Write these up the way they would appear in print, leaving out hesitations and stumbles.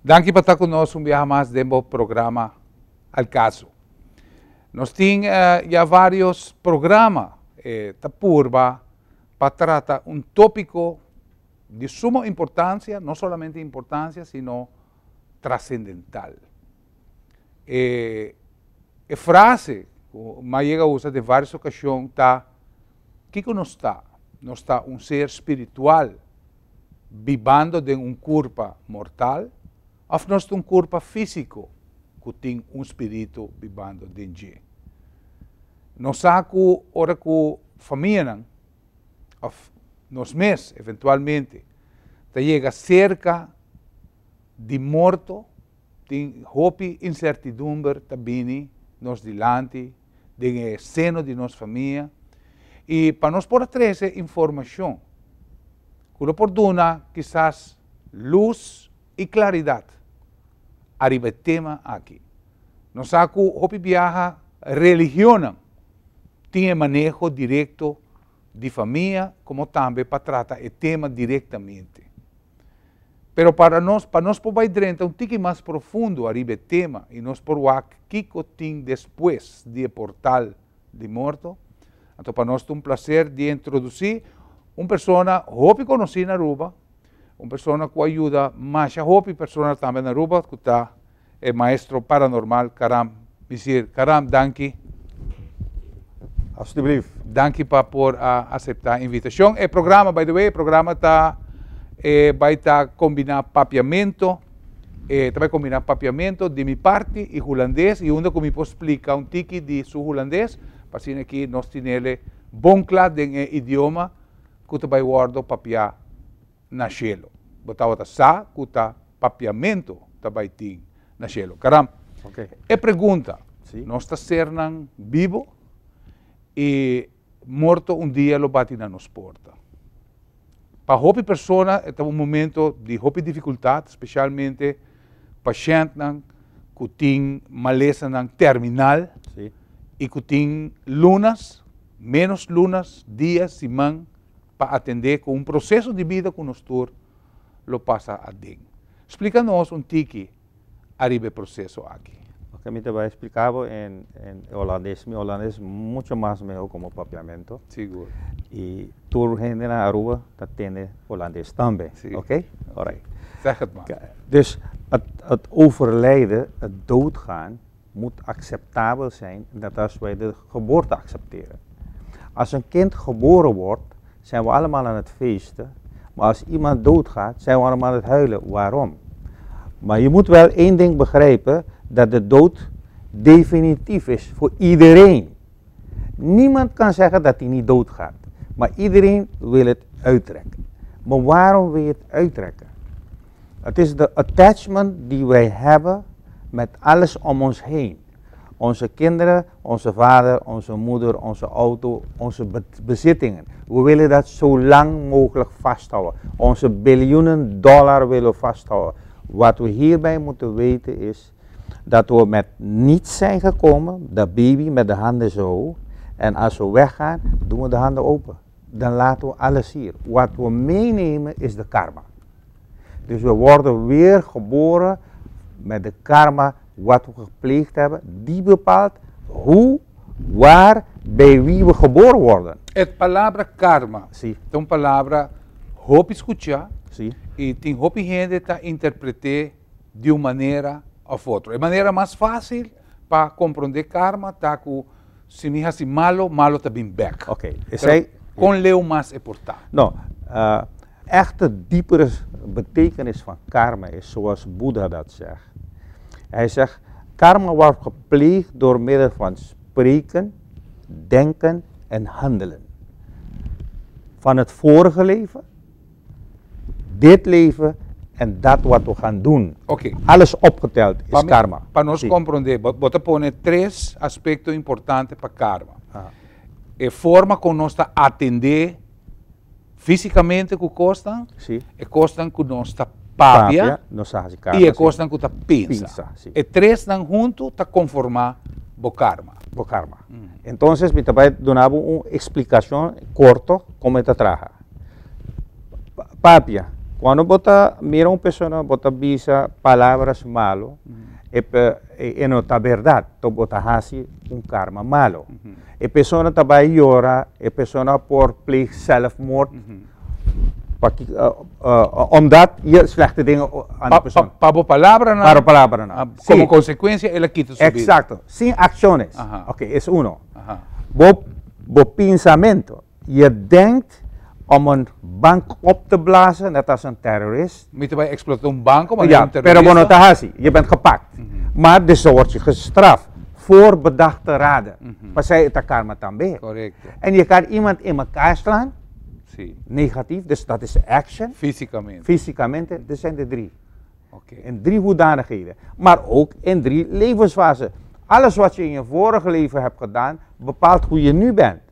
Danke por estar conosco vez mais dentro do programa Al Caso. Nós temos já vários programas da Purba para tratar tópico de suma importância, não somente importância, sino trascendental. A frase que Mayega usa de várias ocasiões está: que nós está? Nós está um ser espiritual vivendo de corpo mortal, ou nós temos corpo físico que tem espírito vivendo dentro. Nós sabemos que hora que família, ou nos meses, eventualmente, chega cerca de morto, tem hope incertidumbre também nos dilante, de seno de nossa família, e para nós poder trazer informação, que nos pode quizás luz e claridade arriba tema aqui. Nós sabemos que hope viaja religião tem manejo direto de família, como também para tratar o tema diretamente. Pero para nós poder entrar pouco mais profundo arriba do tema, e nós por o que tem depois de portal de morto, então para nós é um prazer de introduzir uma pessoa que conheci na Aruba, uma pessoa que ajuda mais a pessoa também na Aruba, que está é maestro paranormal, Karam. Monsieur Karam, danke. Alsjeblieft. Danke por aceitar a invitação. O programa, by the way, vai estar combinar papiamento, vai combinar papiamento de minha parte e holandês, e onde eu me posso explicar tiki de seu holandês, para assim que nós temos bom claro em idioma que vai guardar papiar na chelo. Botava sa, que papiamento vai ter na chelo. Caramba. Okay. E pergunta, sim. Nós está sendo vivo e morto dia lo bate na nos porta. Para hope pessoa é um momento de hope dificuldade, especialmente paciente que tem maleza terminal, sim. E que tem menos lunas, dias, semana, para atender com um processo de vida que nós lo passa a dentro. Explica-nos tiki arriba o processo aqui. Ok, me vai explicar em holandês. Meu holandês muito mais melhor como papiamento. Seguro. E toda gente na Aruba tem holandês também. Sim. Ok? Alright. Zeg het maar. Dus het overlijden, het doodgaan, moet acceptabel zijn, net als wij de geboorte accepteren. Als een kind geboren wordt, zijn we allemaal aan het feesten, maar als iemand doodgaat, zijn we allemaal aan het huilen. Waarom? Maar je moet wel één ding begrijpen, dat de dood definitief is voor iedereen. Niemand kan zeggen dat hij niet doodgaat, maar iedereen wil het uittrekken. Maar waarom wil je het uittrekken? Het is de attachment die wij hebben met alles om ons heen. Onze kinderen, onze vader, onze moeder, onze auto, onze bezittingen. We willen dat zo lang mogelijk vasthouden. Onze biljoenen dollar willen we vasthouden. Wat we hierbij moeten weten is dat we met niets zijn gekomen, dat baby met de handen zo. En als we weggaan, doen we de handen open. Dan laten we alles hier. Wat we meenemen is de karma. Dus we worden weer geboren met de karma wat we gepleegd hebben. Die bepaalt hoe, waar, bij wie we geboren worden. Het palabra karma Sí. é uma palavra hope escuchar Sí. e tem hope gente tá interpretar de uma maneira ou outra. A maneira mais fácil para compreender karma tá que se me hace malo, malo também back. Oké. Com leu mais é portar. Nou, echte diepere betekenis van karma is zoals Boeddha dat zegt. Hij zegt, karma wordt gepleegd door middel van spreken, denken en handelen. Van het vorige leven, dit leven en dat wat we gaan doen. Okay. Alles opgeteld is karma. Para nós compreender, bota pôr três aspectos importantes para karma. A forma como nós está atender fisicamente que costam, Sí. e costam que nós está papia, nos hace karma. e costam que está pensa. Pensa, sí. E três estão juntos para conformar o karma. Por karma. Entonces, me vai dar uma explicação corta como esta traja. Papia, Quando bota mira uma pessoa bota bisa palavras malo, e não tá verdade, to bota hasi karma malo. E pessoa tá vai llorar, e pessoa por pleeg zelfmoord, omdat je slechte dingen aan de persoon. Para palabra na. Para palabra na. Como consecuencia, ela quita su vida. Exacto, sin acciones. Ajá. Ok, es uno. Ajá. Bo pensamento. Je denkt om een bank op te blazen, net als een terrorist. Niet bij exploten een bank, maar Ja, een pero terrorist. bueno tahasi, je bent gepakt. Maar dus word je gestraft voor bedachte raden. Maar zij het karma tambe. Correcto. En je kan iemand in elkaar slaan, Sí. negatief, dus dat is de action. Físicamente. Fysicamente, dat zijn de 3. Okay. In 3 hoedanigheden. Maar ook in 3 levensfasen. Alles wat je in je vorige leven hebt gedaan, bepaalt hoe je nu bent.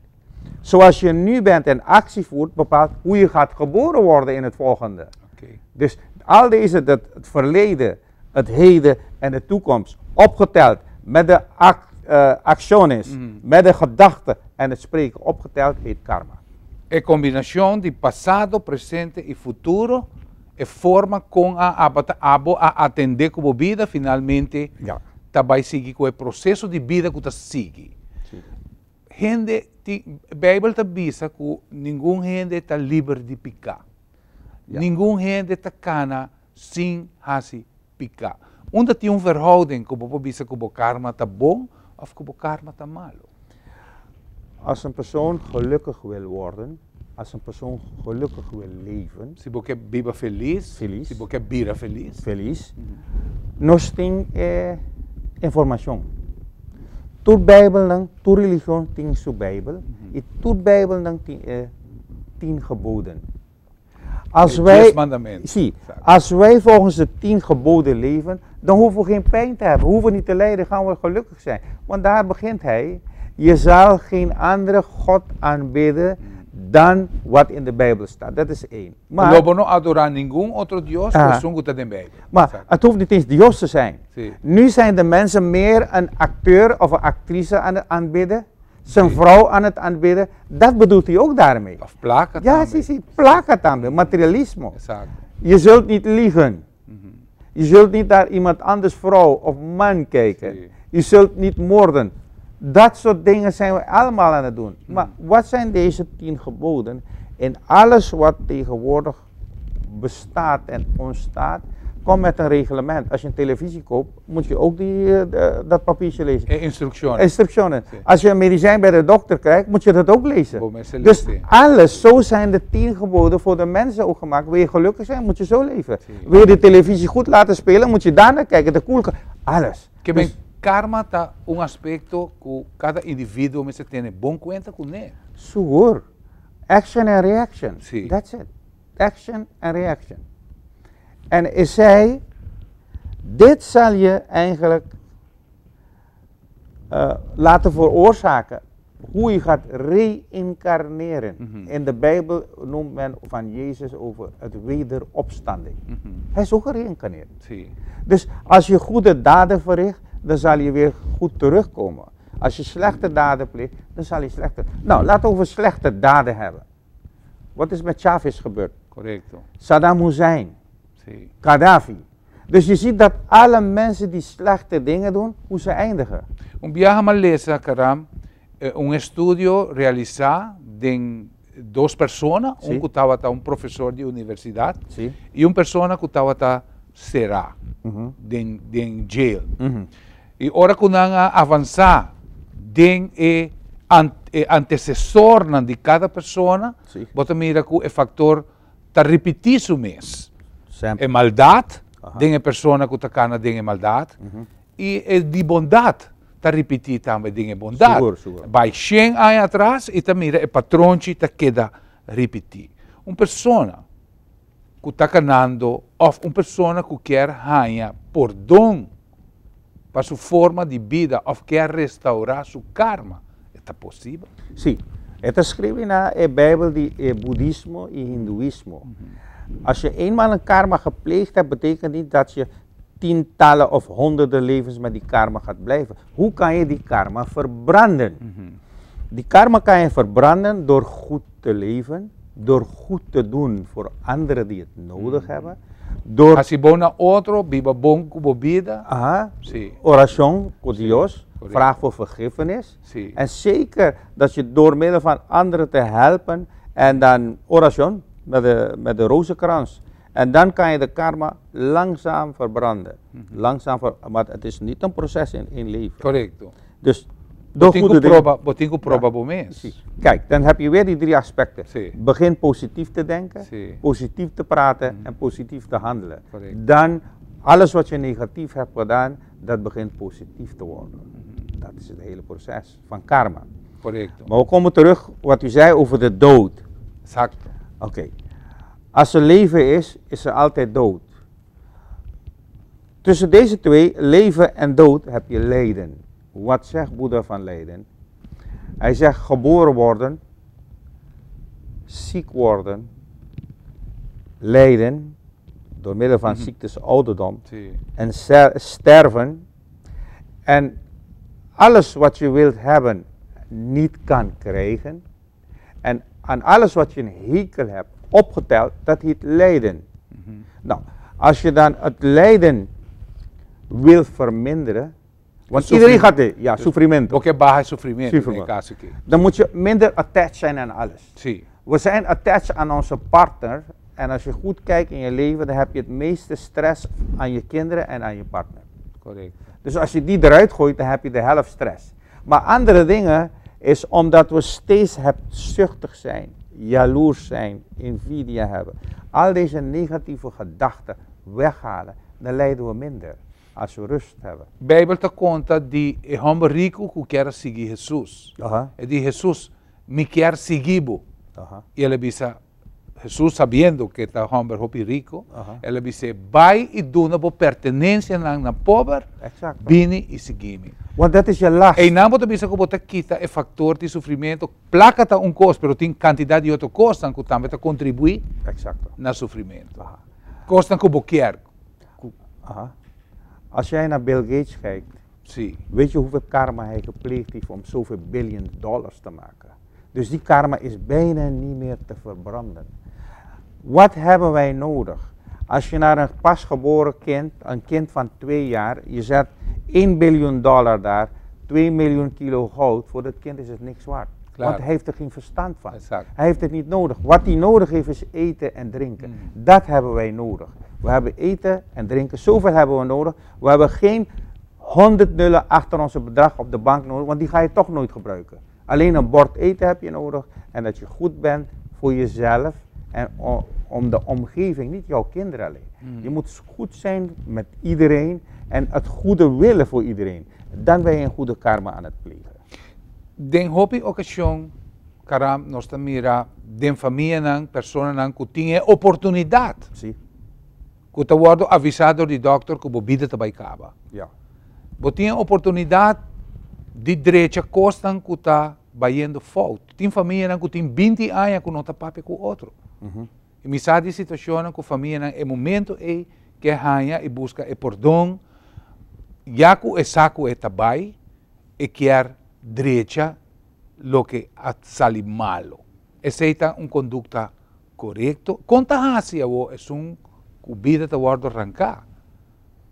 Zoals je nu bent en actie voert, bepaalt hoe je gaat geboren worden in het volgende. Okay. Dus al deze, het verleden, het heden en de toekomst, opgeteld met de acciones, met de gedachten en het spreken, opgeteld heet karma. É combinação de passado, presente e futuro, é forma com a atender como vida, finalmente, Ja. vai seguir com o processo de vida que está seguindo. Gente, a Bíblia está dizendo que nenhum gente está livre de pecar. Ja. Nenhum gente está cana sem hasi pecar. Onde tem verhouding que você diz que o karma está bom of que o karma está malo. Als een persoon gelukkig wil worden, als een persoon gelukkig wil leven, Se você viva feliz, Feliz. se você vira feliz, feliz, nós tem informação. Tu Bijbel dan, tu religião tem sua Bijbel, e tu Bijbel dan tem 10 geboden. Als de wij, 10 mandamentos. zie, als wij volgens de 10 geboden leven, dan hoeven we geen pijn te hebben, hoeven we niet te lijden, gaan we gelukkig zijn. Want daar begint hij. Je zal geen andere God aanbidden dan wat in de Bijbel staat. Dat is 1. Maar lobo não adorar nenhum outro Deus que o som que está na Bíblia. Maar het hoeft niet eens Dios te zijn. Sí. Nu zijn de mensen meer een acteur of een actrice aan het aanbidden, zijn vrouw aan het aanbidden. Dat bedoelt hij ook daarmee. Of placa Ja, também. zie, placa tambe, materialisme. Exacto. Je zult niet liegen. Je zult niet naar iemand anders vrouw of man kijken. Sí. Je zult niet moorden. Dat soort dingen zijn we allemaal aan het doen. Maar wat zijn deze 10 geboden? En alles wat tegenwoordig bestaat en ontstaat, komt met een reglement. Als je een televisie koopt, moet je ook dat papiertje lezen. Instructies. Instructionen. Sí. Als je een medicijn bij de dokter krijgt, moet je dat ook lezen. Voor mensen Dus lezen. alles, zo zijn de 10 geboden voor de mensen ook gemaakt. Wil je gelukkig zijn, moet je zo leven. Sí. Wil je de televisie goed laten spelen, moet je daarnaar kijken. De koelkast, alles. Que Dus- bem, karma está aspecto que cada indivíduo se tem bom conta com ele. Sure. Action en reaction. Sí. That's it. Action en reaction. En hij zei, dit zal je eigenlijk laten veroorzaken hoe je gaat reïncarneren. In de Bijbel noemt men van Jezus over het wederopstanding. Hij is ook gereïncarneerd. Sí. Dus als je goede daden verricht, dan zal je weer goed terugkomen. Als je slechte daden pleegt, dan zal je slechte... Nou, laten we over slechte daden hebben. Wat is met Chavez gebeurd? Correcto. Saddam Hussein, Sí. Gaddafi. Dus je ziet dat alle mensen die slechte dingen doen, hoe ze eindigen. Viaja Malesa, Karam, estudio realizado de 2 personas, Sí. que estava professor de universidade Zie? e persona que estava será de jail. E ora que nós avançar den antecessor de cada pessoa, Sim. você mira que o factor está repetindo o mês. Sempre. É maldade, Aha. tem a pessoa que está cana de maldade, e é de bondade, está repetindo também de bondade. Seguro, seguro. Vai 100 anos atrás e tá mira, é patrão que queda repetir. Uma pessoa que está canando, ou uma pessoa que quer ganhar perdão para sua forma de vida, ou quer restaurar seu karma, está possível? Zie, het is geschreven na de Bijbel, die boeddhisme en hindoeïsme. Als je eenmaal een karma gepleegd hebt, betekent niet dat je tientallen of honderden levens met die karma gaat blijven. Hoe kan je die karma verbranden? Die karma kan je verbranden door goed te leven, door goed te doen voor anderen die het nodig hebben. Door Así bona otro, viva bon como vida. Sí. oración con Sí, Dios, correcto. vraag voor vergiffenis. Sí. En zeker dat je door middel van anderen te helpen en dan oración met de rozenkrans. En dan kan je de karma langzaam verbranden. Maar het is niet een proces in leven. Correcto. Dus door goede dingen. Botingo proba bomes. Precies. Kijk, dan heb je weer die 3 aspecten. Sí. Begin positief te denken, Sí. positief te praten en positief te handelen. Correct. Dan alles wat je negatief hebt gedaan, dat begint positief te worden. Dat is het hele proces van karma. Correcto. Maar we komen terug wat u zei over de dood. Exacto. Oké. Als er leven is, is er altijd dood. Tussen deze twee, leven en dood, heb je lijden. Wat zegt Boeddha van lijden? Hij zegt geboren worden, ziek worden, lijden, door middel van ziektes, ouderdom, Sí. en sterven. En alles wat je wilt hebben, niet kan krijgen. En aan alles wat je een hekel hebt, opgeteld, dat heet lijden. Nou, als je dan het lijden wil verminderen, want iedereen gaat ja, sofrimento. Porque baja sufrimiento Sufrimiento. en caso que. Dan moet je minder attached zijn aan alles. Sí. We zijn attached aan onze partner en als je goed kijkt in je leven, dan heb je het meeste stress aan je kinderen en aan je partner. Correcto. Dus als je die eruit gooit, dan heb je de helft stress. Maar andere dingen is omdat we steeds hebzuchtig zijn, jaloers zijn, invidia hebben. Al deze negatieve gedachten weghalen, dan lijden we minder als we rust hebben. Bijbel te conta de homem rico que quer seguir Jesus. E de Jesus me quer seguir. E ele disse, Jesus sabendo que está homem rico, ele disse, vai e dona por pertenência na pobre, Exact. vini e segui-me. Want dat is je last. E não pode dizer que você quita o fator de sofrimento, placa tá custo, pero tem quantidade de outro custo que também te contribui Exact. na sofrimento. Custo que você quer. Als jij naar Bill Gates kijkt, Sim. weet je hoeveel karma hij gepleegd heeft om zoveel biljoen dollars te maken. Dus die karma is bijna niet meer te verbranden. Wat hebben wij nodig? Als je naar een pasgeboren kind, een kind van 2 jaar, je zet $1 biljoen daar, 2 miljoen kilo goud, voor dat kind is het niks waard. Klaar. Want hij heeft er geen verstand van. Exact. Hij heeft het niet nodig. Wat hij nodig heeft is eten en drinken. Dat hebben wij nodig. We hebben eten en drinken, zoveel hebben we nodig. We hebben geen 100 nullen achter onze bedrag op de bank nodig, want die ga je toch nooit gebruiken. Alleen een bord eten heb je nodig en dat je goed bent voor jezelf en om de omgeving, niet jouw kinderen alleen. Je moet goed zijn met iedereen en het goede willen voor iedereen. Dan ben je een goede karma aan het plegen. Den hobby ocasión, caram, nós mira, den família, pessoas que tinham oportunidade. Zie? Que te worden avisado door die dokter que bebida te baicaba. Ja. Você tinha oportunidade de direita costan que está baiando fout. Tem família que tem 20 anos que não está papi com outro. E me sabe de situação que a família é momento que ganha e busca e perdão, já que o saco é tabai e quer direita lo que sale malo. Essa é uma conduta correta. Conta assim, é que vida te wordt arrancar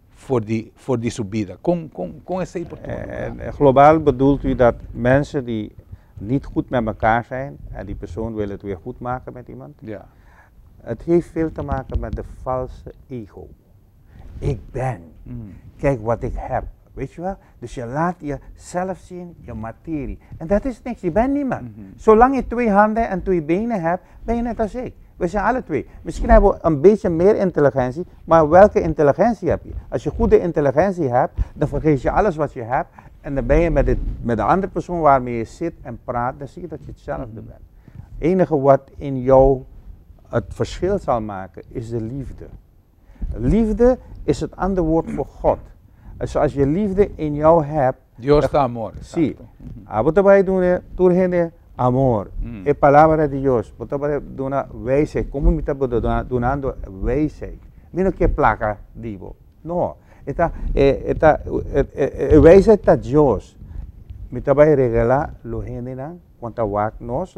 voor die subida. Com essa oportunidade. Globaal bedoelt u dat mensen die niet goed met elkaar zijn en die persoon wil het weer goed maken met iemand? Ja. Het heeft veel te maken met de valse ego. Ik ben. Kijk wat ik heb. Weet je wel? Dus je laat jezelf zien, je materie. En dat is niks, je bent niemand. Zolang je 2 handen en 2 benen hebt, ben je net als ik. We zijn alle 2. Misschien hebben we een beetje meer intelligentie, maar welke intelligentie heb je? Als je goede intelligentie hebt, dan vergeet je alles wat je hebt. En dan ben je met de andere persoon waarmee je zit en praat, dan zie je dat je hetzelfde bent. Het enige wat in jou het verschil zal maken, is de liefde. Liefde is het andere woord voor God. Dus als je liefde in jou hebt, Dios está amor. sim. Você vai donar amor. É palavra de Deus. Você vai donar wijsheid. Como me está donando wijsheid? Não que placa digo. Não. Wijsheid está Deus. Me está vai regalar lo gente quanto wak nos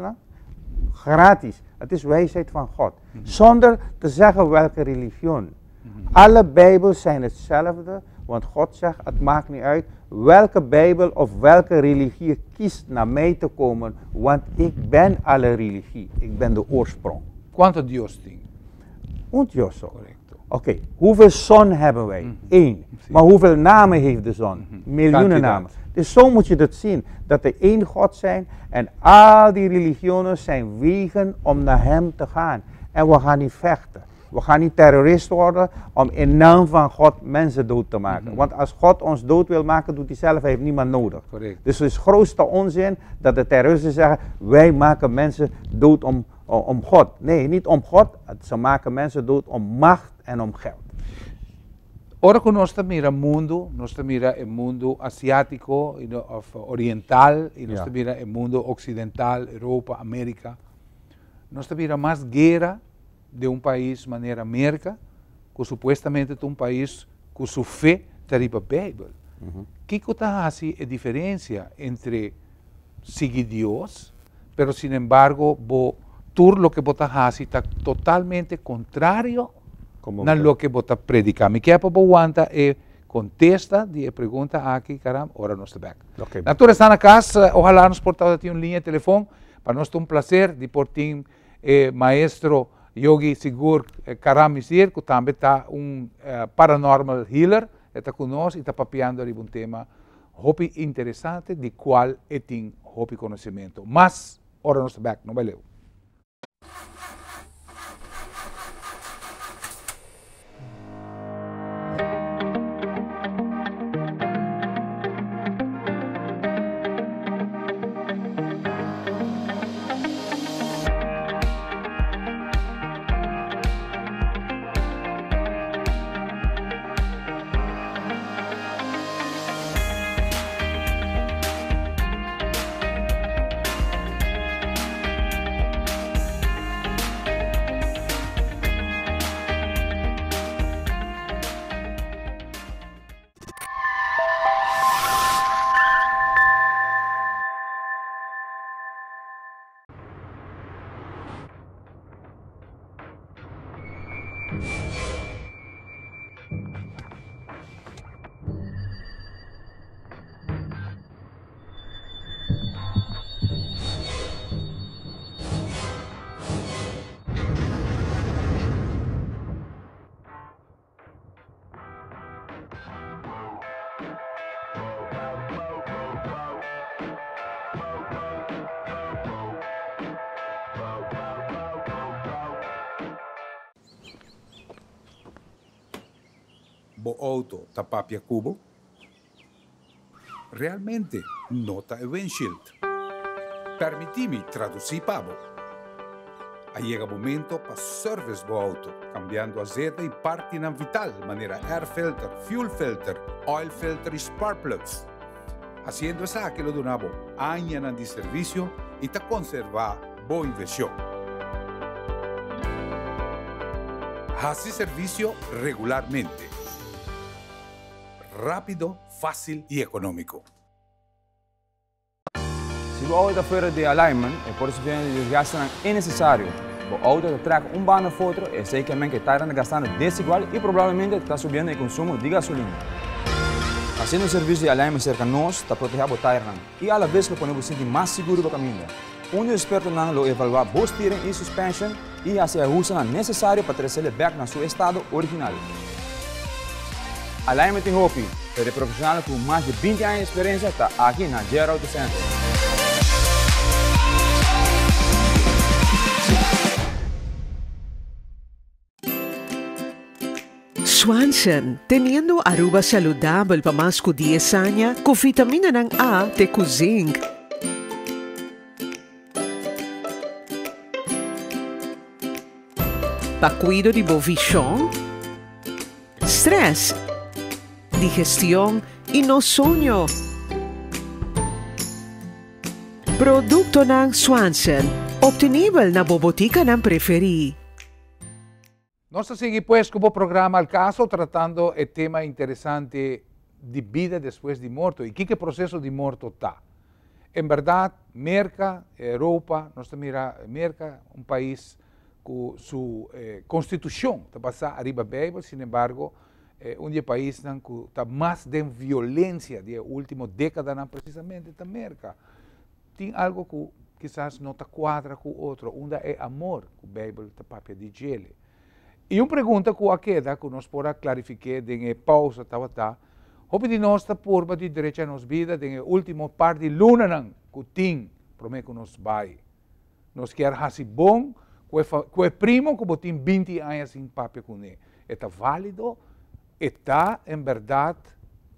gratis. Het is wijsheid van God. Zonder te zeggen welke religie. Alle Bijbels zijn hetzelfde, want God zegt, het maakt niet uit welke Bijbel of welke religie kiest naar mij te komen, want ik ben alle religie. Ik ben de oorsprong. ¿Cuántos Dios tiene? Und Josso. Correcto. Oké, hoeveel zon hebben wij? Eén. Maar hoeveel namen heeft de zon? Miljoenen Quantiteit. namen. Dus zo moet je dat zien, dat er één God zijn en al die religionen zijn wegen om naar hem te gaan. En we gaan niet vechten. We gaan niet terrorist worden om in naam van God mensen dood te maken. Want als God ons dood wil maken, doet hij zelf, hij heeft niemand nodig. Correct. Dus het is grootste onzin dat de terroristen zeggen, wij maken mensen dood om God. Nee, niet om God, ze maken mensen dood om macht en om geld. Ahora que nós mira mundo, nós mira el mundo asiático, of oriental, y nós mira el mundo occidental, Europa, América. Nós mira más guerra de un país maneira América, que supuestamente es un país que su fe está en la Biblia. ¿Qué hace la diferencia entre seguir Dios, pero sin embargo, tú lo que vos haces está totalmente contrario a lo que vos predicas? Me queda para aguanta y contesta de pregunta aquí, caramba, ahora no está back. Okay. Natura está na casa, ojalá nos portado de una línea de teléfono, para nós é un placer de por ti, maestro Yogi Sigur Karamisir, que também está paranormal healer, está conosco e está papeando ali um tema muito interessante, de qual ele tem muito conhecimento. Mas, ora nós back, não valeu. Bo auto tapapia cubo? Realmente nota el windshield. Permitimi traduzir pavo. Llega momento para service bo auto, cambiando azeite e parte na vital, maneira air filter, fuel filter, oil filter e spark plugs. Haciendo esa que lo donavo años de servicio y te conserva boa inversión. Hace servicio regularmente. Rápido, fácil y económico. Se o auto fuera de alignment, el porcentaje de desgaste es innecesario. O auto te trae un bando futuro es seguramente que está gastando desigual y probablemente está subiendo el consumo de gasolina. Haciendo un servicio de alignment cerca de nosotros, está protegiendo el tire y a la vez lo ponemos sentir más seguro para caminar. Un experto lo evalúa el steering y suspension y hace ajustes necesarios para traerle back a su estado original. Alignment in Hopi, el profesional con más de 20 años de experiencia está aquí en Jero Auto Center. Swanson, teniendo aruba saludable para más de 10 años, con vitamina ng A, te con zinc. Para cuido de bovichón, stress, digestión y no sueño. Producto ng Swanson, obtenible na bobotica ng preferi. Nós seguimos pues como programa al caso tratando el tema interesante de vida después de muerto y qué proceso de muerto está. en verdad, América, Europa, nuestra mira, América, un país con su constitución, te pasa arriba Bíblia, sin embargo, un país que está más de violencia de última década, precisamente, de América. Tiene algo que quizás no te cuadra con otro, una es amor, que a Bíblia te papia de gele. E uma pergunta que queda, que nós podemos clarificar, em pausa, Hope de nós está por de direita a nos vida, em último par de luna que tem, prometo que nos vai. Nós quer assim bom, que é primo que tem 20 anos em papel com ele. Está válido, está em verdade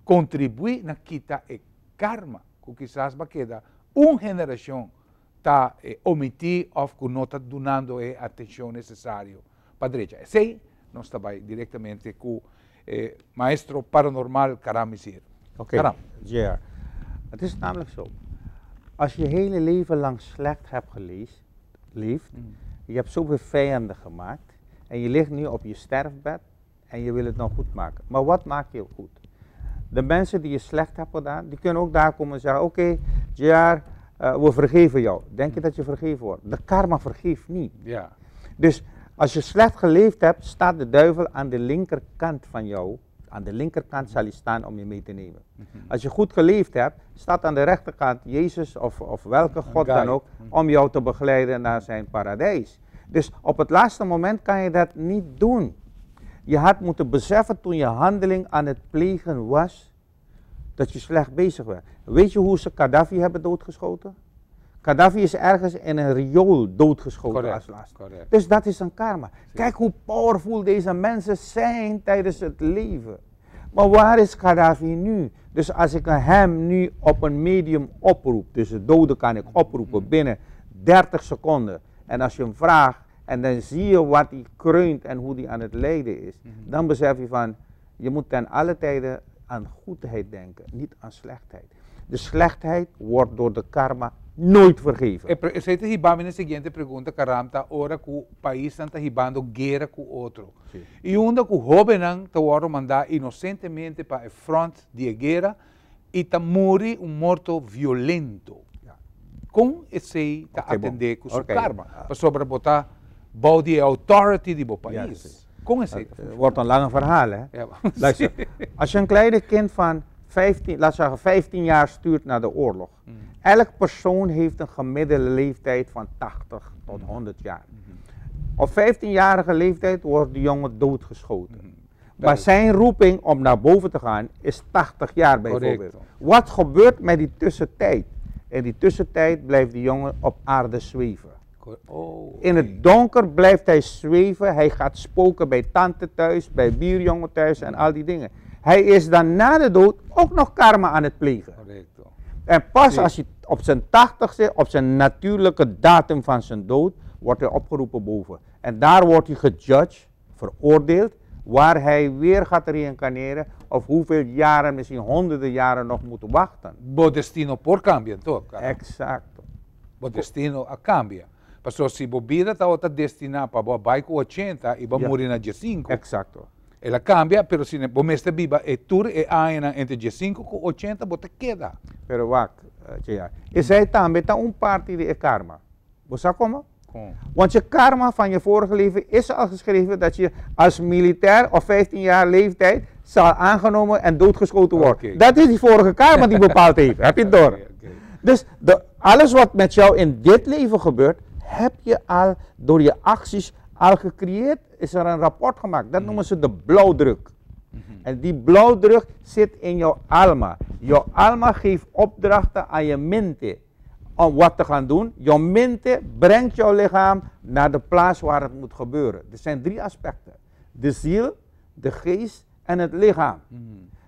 contribui na quita e karma, que quizás vai quedar uma geração está omitir ou que não está dando a atenção necessária para a direita. Sim, nós trabalhamos diretamente com maestro paranormal Karam Misir. Oké, JR. Het is namelijk zo. Als je hele leven lang slecht hebt geleefd, je hebt zoveel vijanden gemaakt en je ligt nu op je sterfbed en je wil het nog goed maken. Maar wat maak je goed? De mensen die je slecht hebt gedaan, die kunnen ook daar komen en zeggen, oké, JR, we vergeven jou. Denk je dat je vergeven wordt? De karma vergeeft niet. Ja. Dus als je slecht geleefd hebt, staat de duivel aan de linkerkant van jou. Aan de linkerkant zal hij staan om je mee te nemen. Als je goed geleefd hebt, staat aan de rechterkant Jezus of welke God dan ook, om jou te begeleiden naar zijn paradijs. Dus op het laatste moment kan je dat niet doen. Je had moeten beseffen toen je handeling aan het plegen was, dat je slecht bezig was. Weet je hoe ze Gaddafi hebben doodgeschoten? Gaddafi is ergens in een riool doodgeschoten als laatste. Dus dat is een karma. Kijk hoe powerful deze mensen zijn tijdens het leven. Maar waar is Gaddafi nu? Dus als ik hem nu op een medium oproep, dus de dode kan ik oproepen binnen 30 seconden. En als je hem vraagt en dan zie je wat hij kreunt en hoe hij aan het lijden is. Dan besef je van, je moet ten alle tijden aan goedheid denken, niet aan slechtheid. De slechtheid wordt door de karma nooit vergeven. Você está ribando na seguinte pergunta, Karam, ora que o país está ribando guerra com outro. Sim. E onde que o jovem está mandar inocentemente para a frente de guerra e está morrer morto violento. Como esse está atender com o karma? Para sobrepotar body authority die op país. Ja, Kom eens even. Het wordt een lange verhaal, hè? Ja. Luister, als je een kleine kind van 15 jaar stuurt naar de oorlog. Elk persoon heeft een gemiddelde leeftijd van 80 tot 100 jaar. Op 15-jarige leeftijd wordt de jongen doodgeschoten. Maar zijn roeping om naar boven te gaan is 80 jaar bijvoorbeeld. Correct. Wat gebeurt met die tussentijd? In die tussentijd blijft die jongen op aarde zweven. In het donker blijft hij zweven, hij gaat spoken bij tante thuis, bij bierjongen thuis en al die dingen. Hij is dan na de dood ook nog karma aan het plegen. En pas als hij op zijn 80ste, op zijn natuurlijke datum van zijn dood, wordt hij opgeroepen boven. En daar wordt hij gejudged, veroordeeld, waar hij weer gaat reïncarneren of hoeveel jaren, misschien honderden jaren nog moet wachten. Bo destino por cambia, toch? Exacto. Bo destino a cambia. Pastor, se bobida está destinada para o bairro 80 e vai morrer na G5. Exacto. Ela cambia, pero se o mês está viva, e tur e aina entre G5 e 80, você queda. Pero wacht, JR. Is hij também een party die karma? Você como? Want je karma van je vorige leven is al geschreven dat je als militair op 15 jaar leeftijd zal aangenomen en doodgeschoten worden. Okay. Dat is die vorige karma die bepaald heeft. Heb je het door? Dus alles wat met jou in dit leven gebeurt, heb je al door je acties al gecreëerd, is er een rapport gemaakt. Dat noemen ze de blauwdruk. En die blauwdruk zit in jouw alma. Jouw alma geeft opdrachten aan je mente om wat te gaan doen. Jouw mente brengt jouw lichaam naar de plaats waar het moet gebeuren. Er zijn 3 aspecten. De ziel, de geest en het lichaam.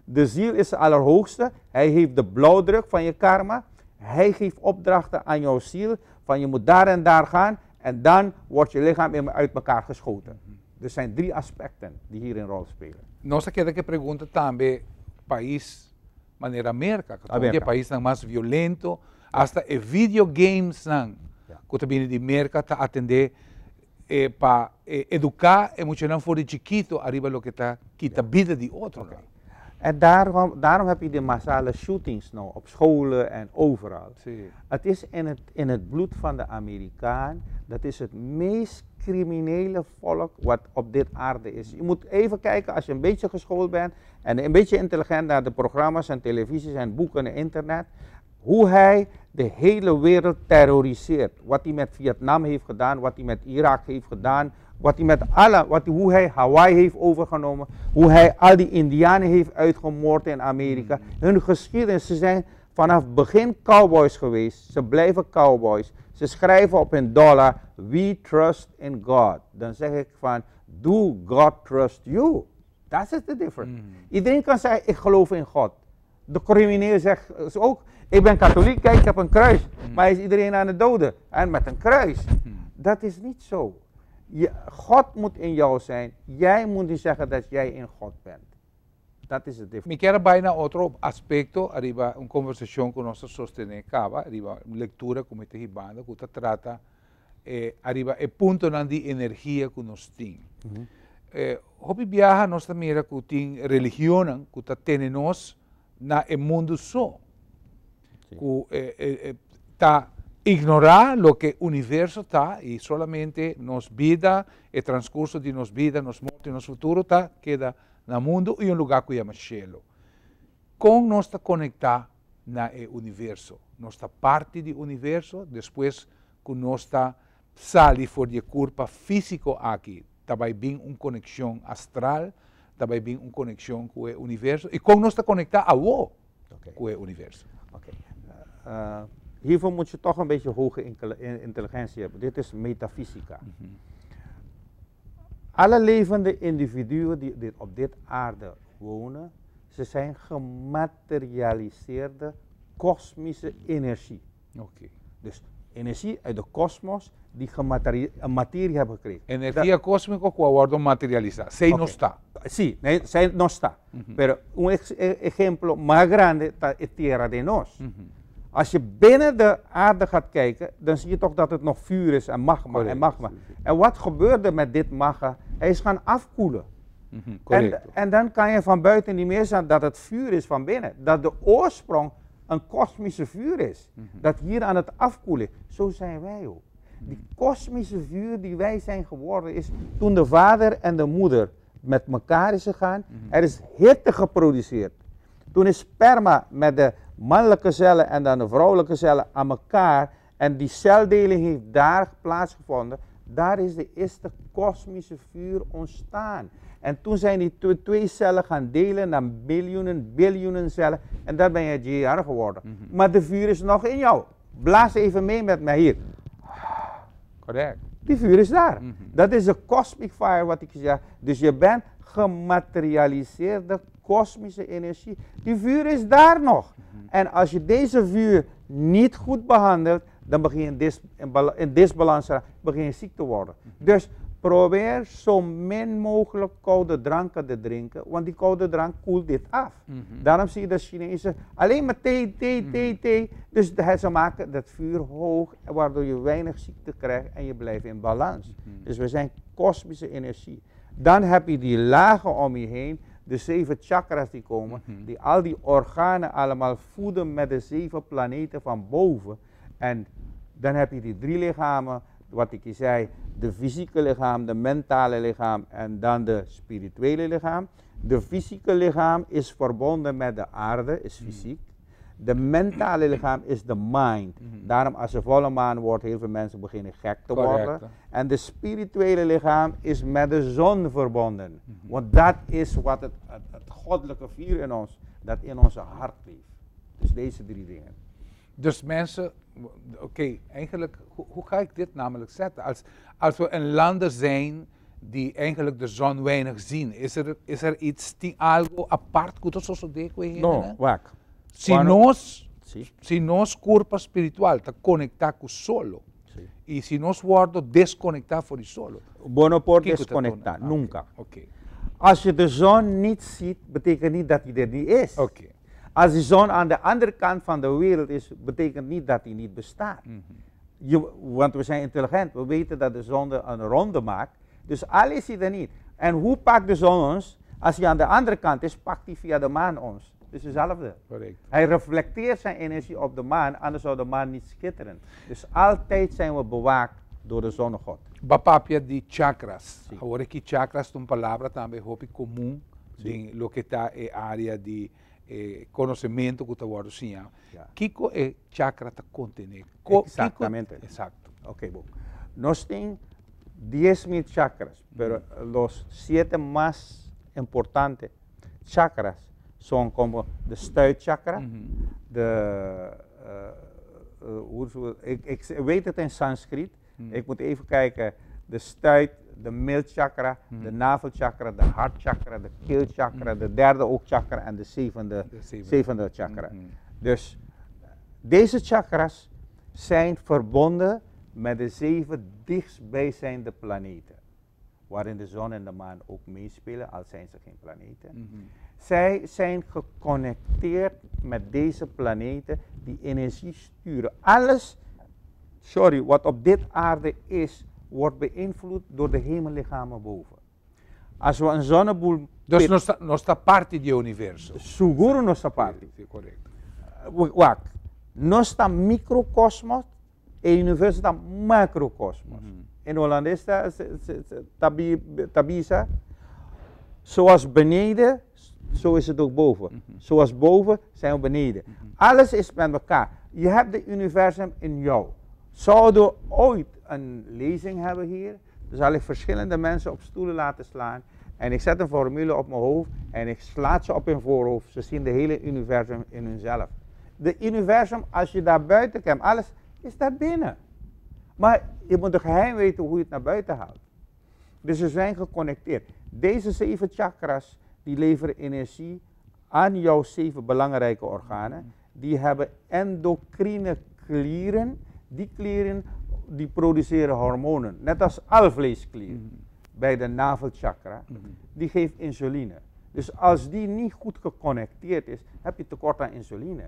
De ziel is de allerhoogste. Hij heeft de blauwdruk van je karma. Hij geeft opdrachten aan jouw ziel van je moet daar en daar gaan en dan wordt je lichaam uit elkaar geschoten. Er zijn 3 aspecten die hier een rol spelen. Nossa queda que pergunta também país maneira América, que é o país mais violento, hasta videogames que também de América está atender para educar emocional for de chiquito arriba lo que está quita vida de outro. En daarom heb je de massale shootings nou op scholen en overal. Sí. Het is in het bloed van de Amerikaan, dat is het meest criminele volk wat op dit aarde is. Je moet even kijken, als je een beetje geschoold bent en een beetje intelligent naar de programma's en televisies en boeken en internet, hoe hij de hele wereld terroriseert. Wat hij met Vietnam heeft gedaan, wat hij met Irak heeft gedaan, wat hij met hoe hij Hawaii heeft overgenomen, hoe hij al die Indianen heeft uitgemoord in Amerika. Hun geschiedenis, ze zijn vanaf begin cowboys geweest, ze blijven cowboys. Ze schrijven op hun dollar, we trust in God. Dan zeg ik van, do God trust you? That is the difference. Iedereen kan zeggen, ik geloof in God. De crimineel zegt ook, ik ben katholiek, kijk, ik heb een kruis. Maar is iedereen aan het doden? En met een kruis. Dat is niet zo. God moet in jou zijn. Jij moet niet zeggen dat jij in God bent. Dat is het difference. Me quero vaina otro aspecto, arriba, una conversación con nosotros sostener cava, arriba, lectura como este hibanda, que usted trata, arriba, el punto de energía que nos tiene. Hopi viaja, nos mira que tiene religión, que usted tiene nos, na el mundo so. Que ta ignorar lo que el universo está y solamente nos vida, el transcurso de nos vida, nos muerte, nos futuro está, queda no mundo e um lugar que chama cielo. Com nós está conectado no universo, nós está parte do universo, depois que nós está sali fora do corpo físico aqui, também vem uma conexão astral, também vem uma conexão com o universo e como nós está conectado ao com o universo. Okay. Hiervoor moet je toch een beetje hoge intelligentie hebben. Dit is metafysica. Alle levende individuen die op dit aarde wonen, ze zijn gematerialiseerde kosmische energie. Dus energie uit de kosmos die een materie hebben gekregen. Energia cósmica que agora materializar, sem não está. Sí, no está. Pero un ejemplo más grande es Tierra de Nos. Als je binnen de aarde gaat kijken, dan zie je toch dat het nog vuur is en magma en magma. En wat gebeurde met dit magma? Hij is gaan afkoelen. En dan kan je van buiten niet meer zien dat het vuur is van binnen. Dat de oorsprong een kosmische vuur is. Dat hier aan het afkoelen. Zo zijn wij ook. Die kosmische vuur die wij zijn geworden is toen de vader en de moeder met elkaar is gegaan. Er is hitte geproduceerd. Toen is sperma met de mannelijke cellen en dan de vrouwelijke cellen aan elkaar. En die celdeling heeft daar plaatsgevonden. Daar is de eerste kosmische vuur ontstaan. En toen zijn die twee cellen gaan delen naar biljoenen cellen. En daar ben je GR geworden. Maar de vuur is nog in jou. Blaas even mee met mij hier. Correct. Die vuur is daar. Dat is de cosmic fire wat ik zeg. Dus je bent gematerialiseerde kosmische energie. Die vuur is daar nog. En als je deze vuur niet goed behandelt, dan begin je in disbalans, begin je ziek te worden. Dus probeer zo min mogelijk koude dranken te drinken, want die koude drank koelt dit af. Daarom zie je de Chinezen alleen maar thee. Dus ze maken dat vuur hoog, waardoor je weinig ziekte krijgt en je blijft in balans. Dus we zijn kosmische energie. Dan heb je die lagen om je heen, de 7 chakras die komen, die al die organen allemaal voeden met de 7 planeten van boven. En dan heb je die 3 lichamen, wat ik je zei, de fysieke lichaam, de mentale lichaam en dan de spirituele lichaam. De fysieke lichaam is verbonden met de aarde, is fysiek. De mentale lichaam is de mind. Daarom als er volle maan wordt, heel veel mensen beginnen gek te worden. En de spirituele lichaam is met de zon verbonden. Want dat is wat het goddelijke vuur in ons, dat in onze hart leeft. Dus deze 3 dingen. Dus mensen, eigenlijk, hoe ga ik dit namelijk zetten? Als we in landen zijn die eigenlijk de zon weinig zien, is er iets, algo apart que nós podemos No, waak. Se nós corpo espiritual está conectado com o solo, e se nós worden desconectado voor die solo. Bueno por desconectar, nunca. Als je de zon niet ziet, betekent niet dat hij er niet is. Als de zon aan de andere kant van de wereld is, betekent niet dat hij niet bestaat. Want we zijn intelligent, we weten dat de zon een ronde maakt, dus al is hij er niet. En hoe pakt de zon ons? Als hij aan de andere kant is, pakt hij via de maan ons. Dus hetzelfde. Correct. Hij reflecteert zijn energie op de maan, anders zou de maan niet schitteren. Dus altijd zijn we bewaakt door de zonnegod. Bapapia di chakras. Sì. Agora que chakras é uma palavra também hopi comum Sì. em lo que está é área de conhecimento que está guardado sim. Ja. Kiko é chakra ta contener. Exactamente. Exacto. Ok, bueno. Nos tienen 10.000 chakras, pero los 7 más importantes chakras son como de stuitchakra, ik weet het in Sanskriet, ik moet even kijken, de stuit, de miltchakra, de navelchakra, de hartchakra, de keelchakra, de derde oogchakra en de zevende chakra. Dus deze chakras zijn verbonden met de 7 dichtstbijzijnde planeten, waarin de zon en de maan ook meespelen, al zijn ze geen planeten. Zij zijn geconnecteerd met deze planeten die energie sturen. Alles, wat op dit aarde is, wordt beïnvloed door de hemellichamen boven. Als we een zonneboel... Dus non sta parte di universo. Seguro non sta parte. Sì, corretto. Wacht, non sta microcosmos e il universo sta macrocosmos. In Hollands tabisa, zoals beneden, zo is het ook boven. Zoals boven zijn we beneden. Alles is met elkaar. Je hebt het universum in jou. Zouden we ooit een lezing hebben hier, dan zal ik verschillende mensen op stoelen laten slaan. En ik zet een formule op mijn hoofd en ik slaat ze op hun voorhoofd. Ze zien de hele universum in hunzelf. De universum, als je daar buiten komt, alles is daar binnen. Maar je moet het geheim weten hoe je het naar buiten haalt. Dus ze zijn geconnecteerd. Deze 7 chakras, die leveren energie aan jouw 7 belangrijke organen. Die hebben endocrine klieren. Die klieren die produceren hormonen, net als alvleesklieren. Bij de navelchakra, die geeft insuline. Dus als die niet goed geconnecteerd is, heb je tekort aan insuline.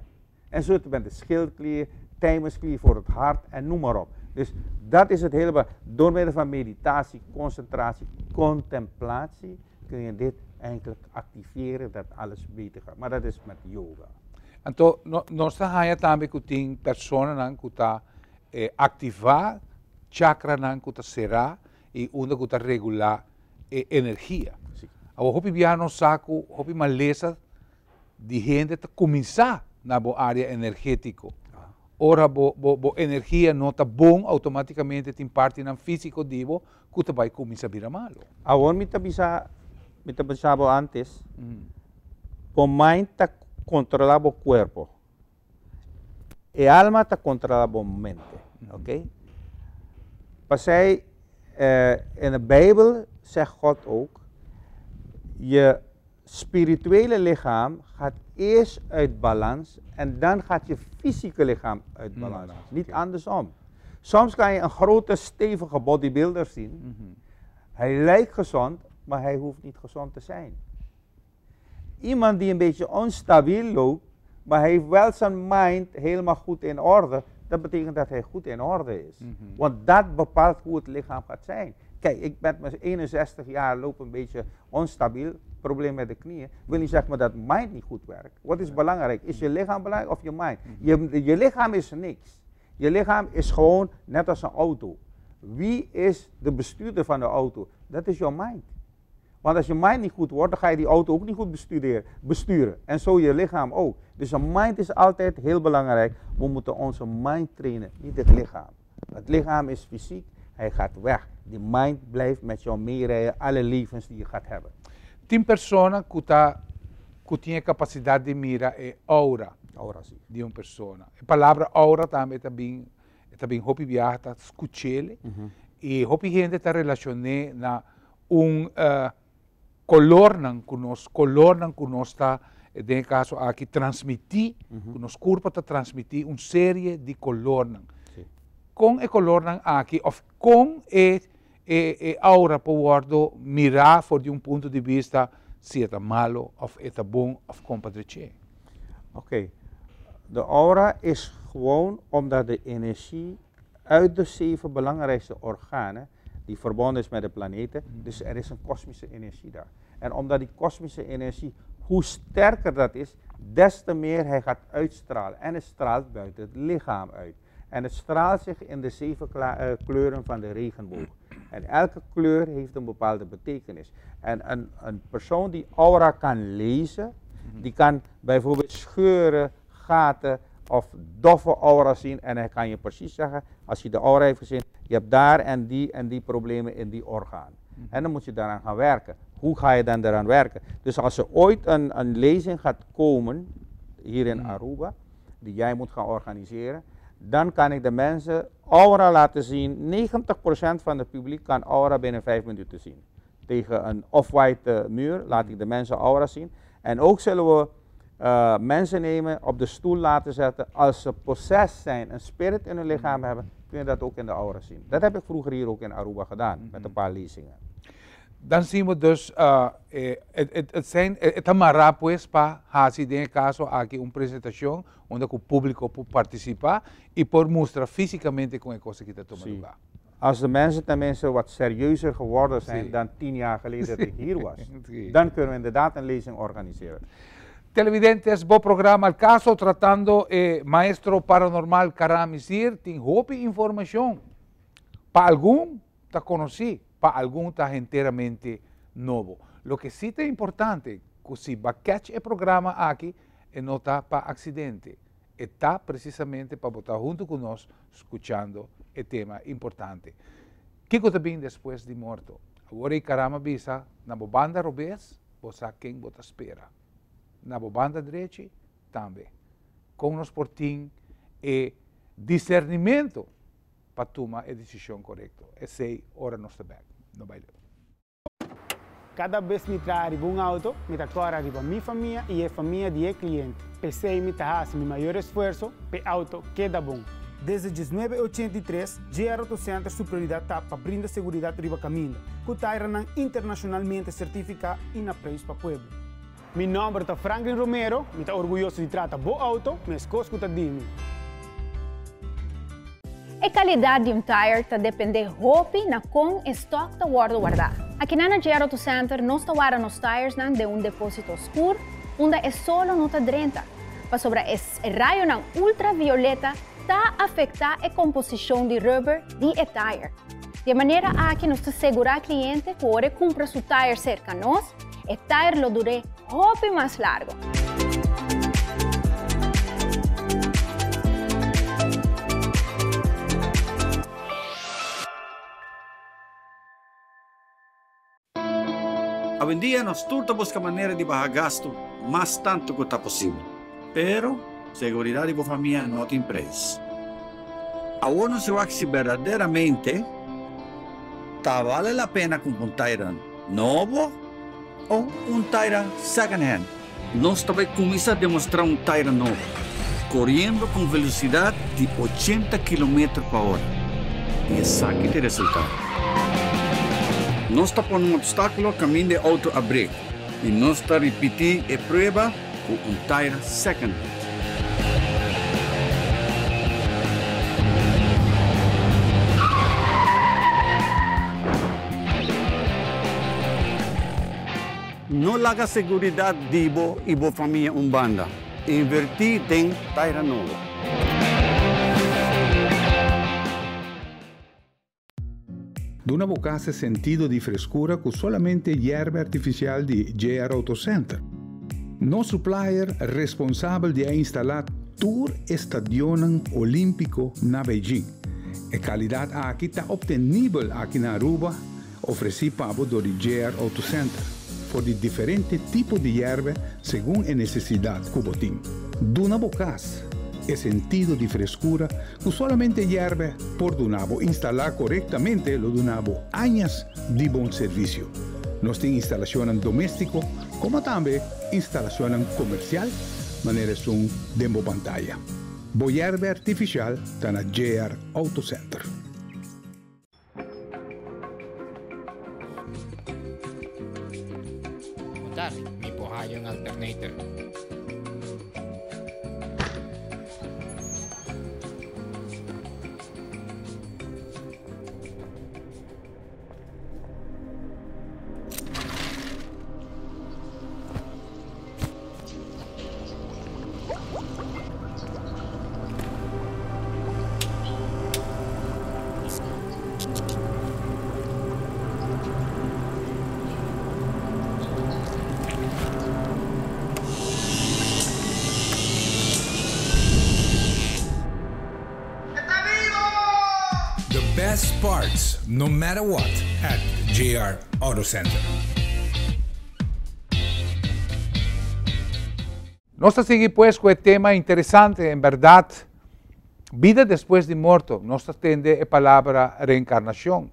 En zo met de schildklier, thymusklier voor het hart en noem maar op. Dus dat is het hele belangrijke. Door middel van meditatie, concentratie, contemplatie kun je dit eigenlijk activeren dat alles beter gaat. Maar dat is met yoga. Então, nós estamos também com pessoas que estão ativar chakra que está será e onde que está regular energia. Agora, hopi viajar no saco, hopi maleza de gente está começar na área energética. Ora, bo energia não está bom, automaticamente tem parte no físico divo que está vai começar a virar malo. Agora, me pensava antes, o mind está controlando o corpo. E alma está controlando a mente, ok? Maar in de Bijbel zegt God ook, je spirituele lichaam gaat eerst uit balans en dan gaat je fysieke lichaam uit balans. Niet andersom. Soms kan je een grote, stevige bodybuilder zien. Hij lijkt gezond, maar hij hoeft niet gezond te zijn. Iemand die een beetje onstabiel loopt, maar hij heeft wel zijn mind helemaal goed in orde, dat betekent dat hij goed in orde is. Want dat bepaalt hoe het lichaam gaat zijn. Kijk, ik ben met 61 jaar, loop een beetje onstabiel, probleem met de knieën. Wil niet zeggen maar dat mind niet goed werkt. Wat is belangrijk? Is je lichaam belangrijk of je mind? Je lichaam is niks. Je lichaam is gewoon net als een auto. Wie is de bestuurder van de auto? Dat is jouw mind. Want als je mind niet goed wordt, dan ga je die auto ook niet goed besturen. En zo je lichaam ook. Dus een mind is altijd heel belangrijk. We moeten onze mind trainen, niet het lichaam. Het lichaam is fysiek, hij gaat weg. Die mind blijft met jou meerijden, alle levens die je gaat hebben. 10 personas que têm capacidade de mirar é aura. Aura, sim. De uma pessoa. A palavra aura também hopi viaja, está escuchele. E hopi gente está relacionada na color que nós está, nesse caso aqui, transmitir, que nos corpo está transmitir uma série de color. Com o color aqui, ou com aura pode mirar de ponto de vista se é malo, of é bom, of compadre. Oké, de aura is gewoon omdat de energie uit de 7 belangrijkste organen, die verbonden is met de planeten. Dus er is een kosmische energie daar. En omdat die kosmische energie, hoe sterker dat is, des te meer hij gaat uitstralen. En het straalt buiten het lichaam uit. En het straalt zich in de 7 kleuren van de regenboog. En elke kleur heeft een bepaalde betekenis. En een persoon die aura kan lezen, die kan bijvoorbeeld scheuren, gaten of doffe aura zien. En hij kan je precies zeggen, als je de aura heeft gezien, je hebt daar en die problemen in die orgaan. En dan moet je daaraan gaan werken. Hoe ga je dan daaraan werken? Dus als er ooit een lezing gaat komen, hier in Aruba, die jij moet gaan organiseren, dan kan ik de mensen aura laten zien. 90% van het publiek kan aura binnen 5 minuten zien. Tegen een off-white muur laat ik de mensen aura zien. En ook zullen we mensen nemen, op de stoel laten zetten. Als ze possessed zijn, een spirit in hun lichaam hebben, kun je dat ook in de aura zien. Dat heb ik vroeger hier ook in Aruba gedaan, met een paar lezingen. Dan zien we dus, het amará pues para hacer en caso aquí una presentación onde o público pode participar e por mostrar fisicamente com a coisa que está tomando lugar. Als de mensen tenminste wat serieuzer geworden zijn dan 10 jaar geleden dat ik hier was, dan kunnen we inderdaad een lezing organiseren. Televidentes, bo programa El Caso tratando maestro paranormal Karamizir, tem hope informação. Para algum está conhecido, para algum está inteiramente novo. Lo que sí é importante, que se vai catch o programa aqui, não está para acidente, está precisamente para botar junto conosco, escutando o tema importante. O que está bem depois de morto? Agora o Karama visa, na banda robês, você quem você espera. Na banda direita, também. Com nos portim e discernimento para tomar a decisão correta. E sei, ora nós está bem. No baile. Cada vez que trago um auto, me decoro arriba minha família e a família de cliente. Pensei me fazer meu maior esforço para o auto queda bom. Desde 1983, GR Auto Center sua prioridade está para brindar segurança arriba caminho, que está internacionalmente certificado e na preço para o povo. Meu nome é Franklin Romero, me está orgulhoso de tratar bom auto, mas coisas que está dando. A qualidade de tire está depende de na com estoque da guardar. Aqui na GR Auto Center, nós guardamos os tires de depósito escuro, onde é só nota 30. Para sobre esse raio ultravioleta, está afetar a composição de rubber de tire. De maneira a que nos assegurar o cliente que ora compra seu tire cerca de nós, o tire lo dure mais largo. Hoy en día nos todos buscan manera de bajar gasto más tanto que está posible. Pero seguridad de vuestra familia no tiene precio. Ahora no se va a si verdaderamente vale la pena comprar un Tayran nuevo o un Tayran second hand. Nós também começamos a demonstrar um Tayran novo, correndo com velocidade de 80 km/h. E esse aqui tem resultado. Nós estamos um obstáculo caminho de auto a break. E nós estamos repetindo a prova com um Tayran second hand. Não larga segurança de você e sua família banda. Invertir em Tayran novo. Duna bocasse sentido di frescura con solamente hierba artificial di GR Auto Center. No supplier responsabile di installare tour stadion olimpico na Beijing. E qualità aqui está obtenibile aqui na Aruba, oferecida por GR Auto Center. Por de diferentes tipos de hierba según a necesidad cubotín. Duna bocas, el sentido de frescura, no solamente hierba por Dunabo instalar correctamente lo Dunabo años de buen servicio. Nos tiene instalación doméstico como también instalación comercial, manera son demo pantalla. Bo hierba artificial está na GR Auto Center. May buha yung alternator. parts, no matter what, at JR Auto Center. Nos sigue pues con el tema interesante, en verdad, vida después de muerto. Nos atende la palabra reencarnación.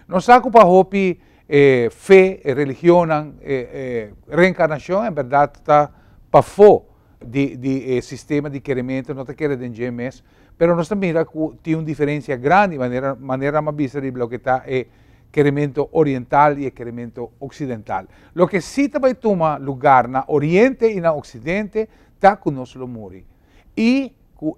Nos ocupa hopi fe, religión, reencarnación, en verdad, está para fo de sistema de querimiento, no te quiere de GMS, pero nos mira que tiene una diferencia grande, manera más visible lo que está querimiento oriental y el querimiento occidental. Lo que sí también toma lugar en oriente y en occidente está con nosotros muri. Y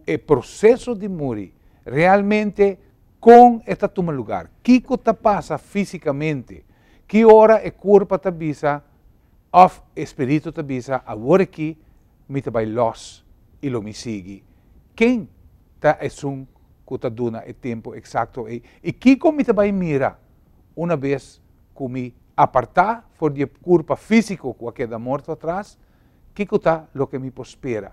el proceso de muri realmente con esta toma lugar. ¿Qué cosa pasa físicamente? ¿Qué hora el cuerpo te avisa? O el espíritu te avisa? Ahora aquí me te los y lo me sigue. ¿Quién es un que te da el tiempo exacto? Y ¿qué me te mira? Una vez que me apartar por el cuerpo físico que queda muerto atrás, ¿qué cosa lo que me espera?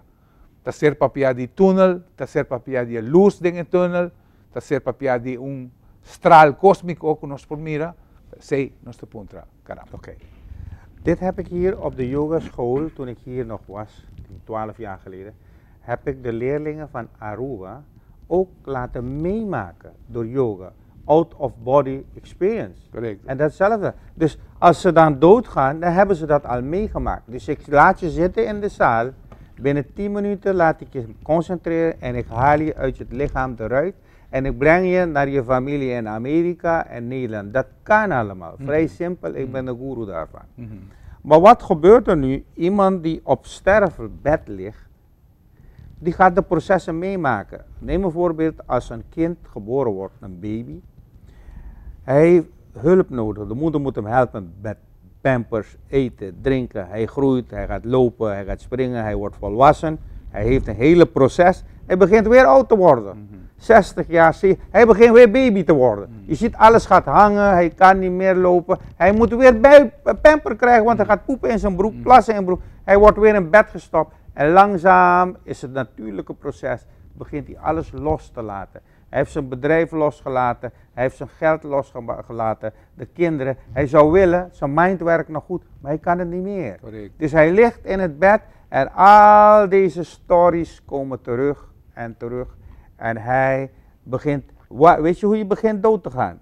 Está ser papia de túnel, está ser papia de luz en el túnel, está ser papia de un straal cósmico que nos mira, sei nos te puntra, caramba. Oké. Dit heb ik hier op de yogaschool, toen ik hier nog was, 12 jaar geleden, heb ik de leerlingen van Aruba ook laten meemaken door yoga. Out-of-body experience. Correct. En datzelfde. Dus als ze dan doodgaan, dan hebben ze dat al meegemaakt. Dus ik laat je zitten in de zaal. Binnen 10 minuten laat ik je concentreren en ik haal je uit het lichaam eruit. En ik breng je naar je familie in Amerika en Nederland. Dat kan allemaal. Vrij simpel, ik ben de guru daarvan. Maar wat gebeurt er nu? Iemand die op sterfbed ligt, die gaat de processen meemaken. Neem een voorbeeld als een kind geboren wordt, een baby. Hij heeft hulp nodig. De moeder moet hem helpen met pampers, eten, drinken. Hij groeit, hij gaat lopen, hij gaat springen, hij wordt volwassen. Hij heeft een hele proces. Hij begint weer oud te worden. 60 jaar, hij begint weer baby te worden. Je ziet alles gaat hangen, hij kan niet meer lopen. Hij moet weer pamper krijgen, want hij gaat poepen in zijn broek, plassen in zijn broek. Hij wordt weer in bed gestopt. En langzaam is het natuurlijke proces, begint hij alles los te laten. Hij heeft zijn bedrijf losgelaten, hij heeft zijn geld losgelaten, de kinderen. Hij zou willen, zijn mind werkt nog goed, maar hij kan het niet meer. Correct. Dus hij ligt in het bed en al deze stories komen terug en terug. En hij begint, weet je hoe je begint dood te gaan?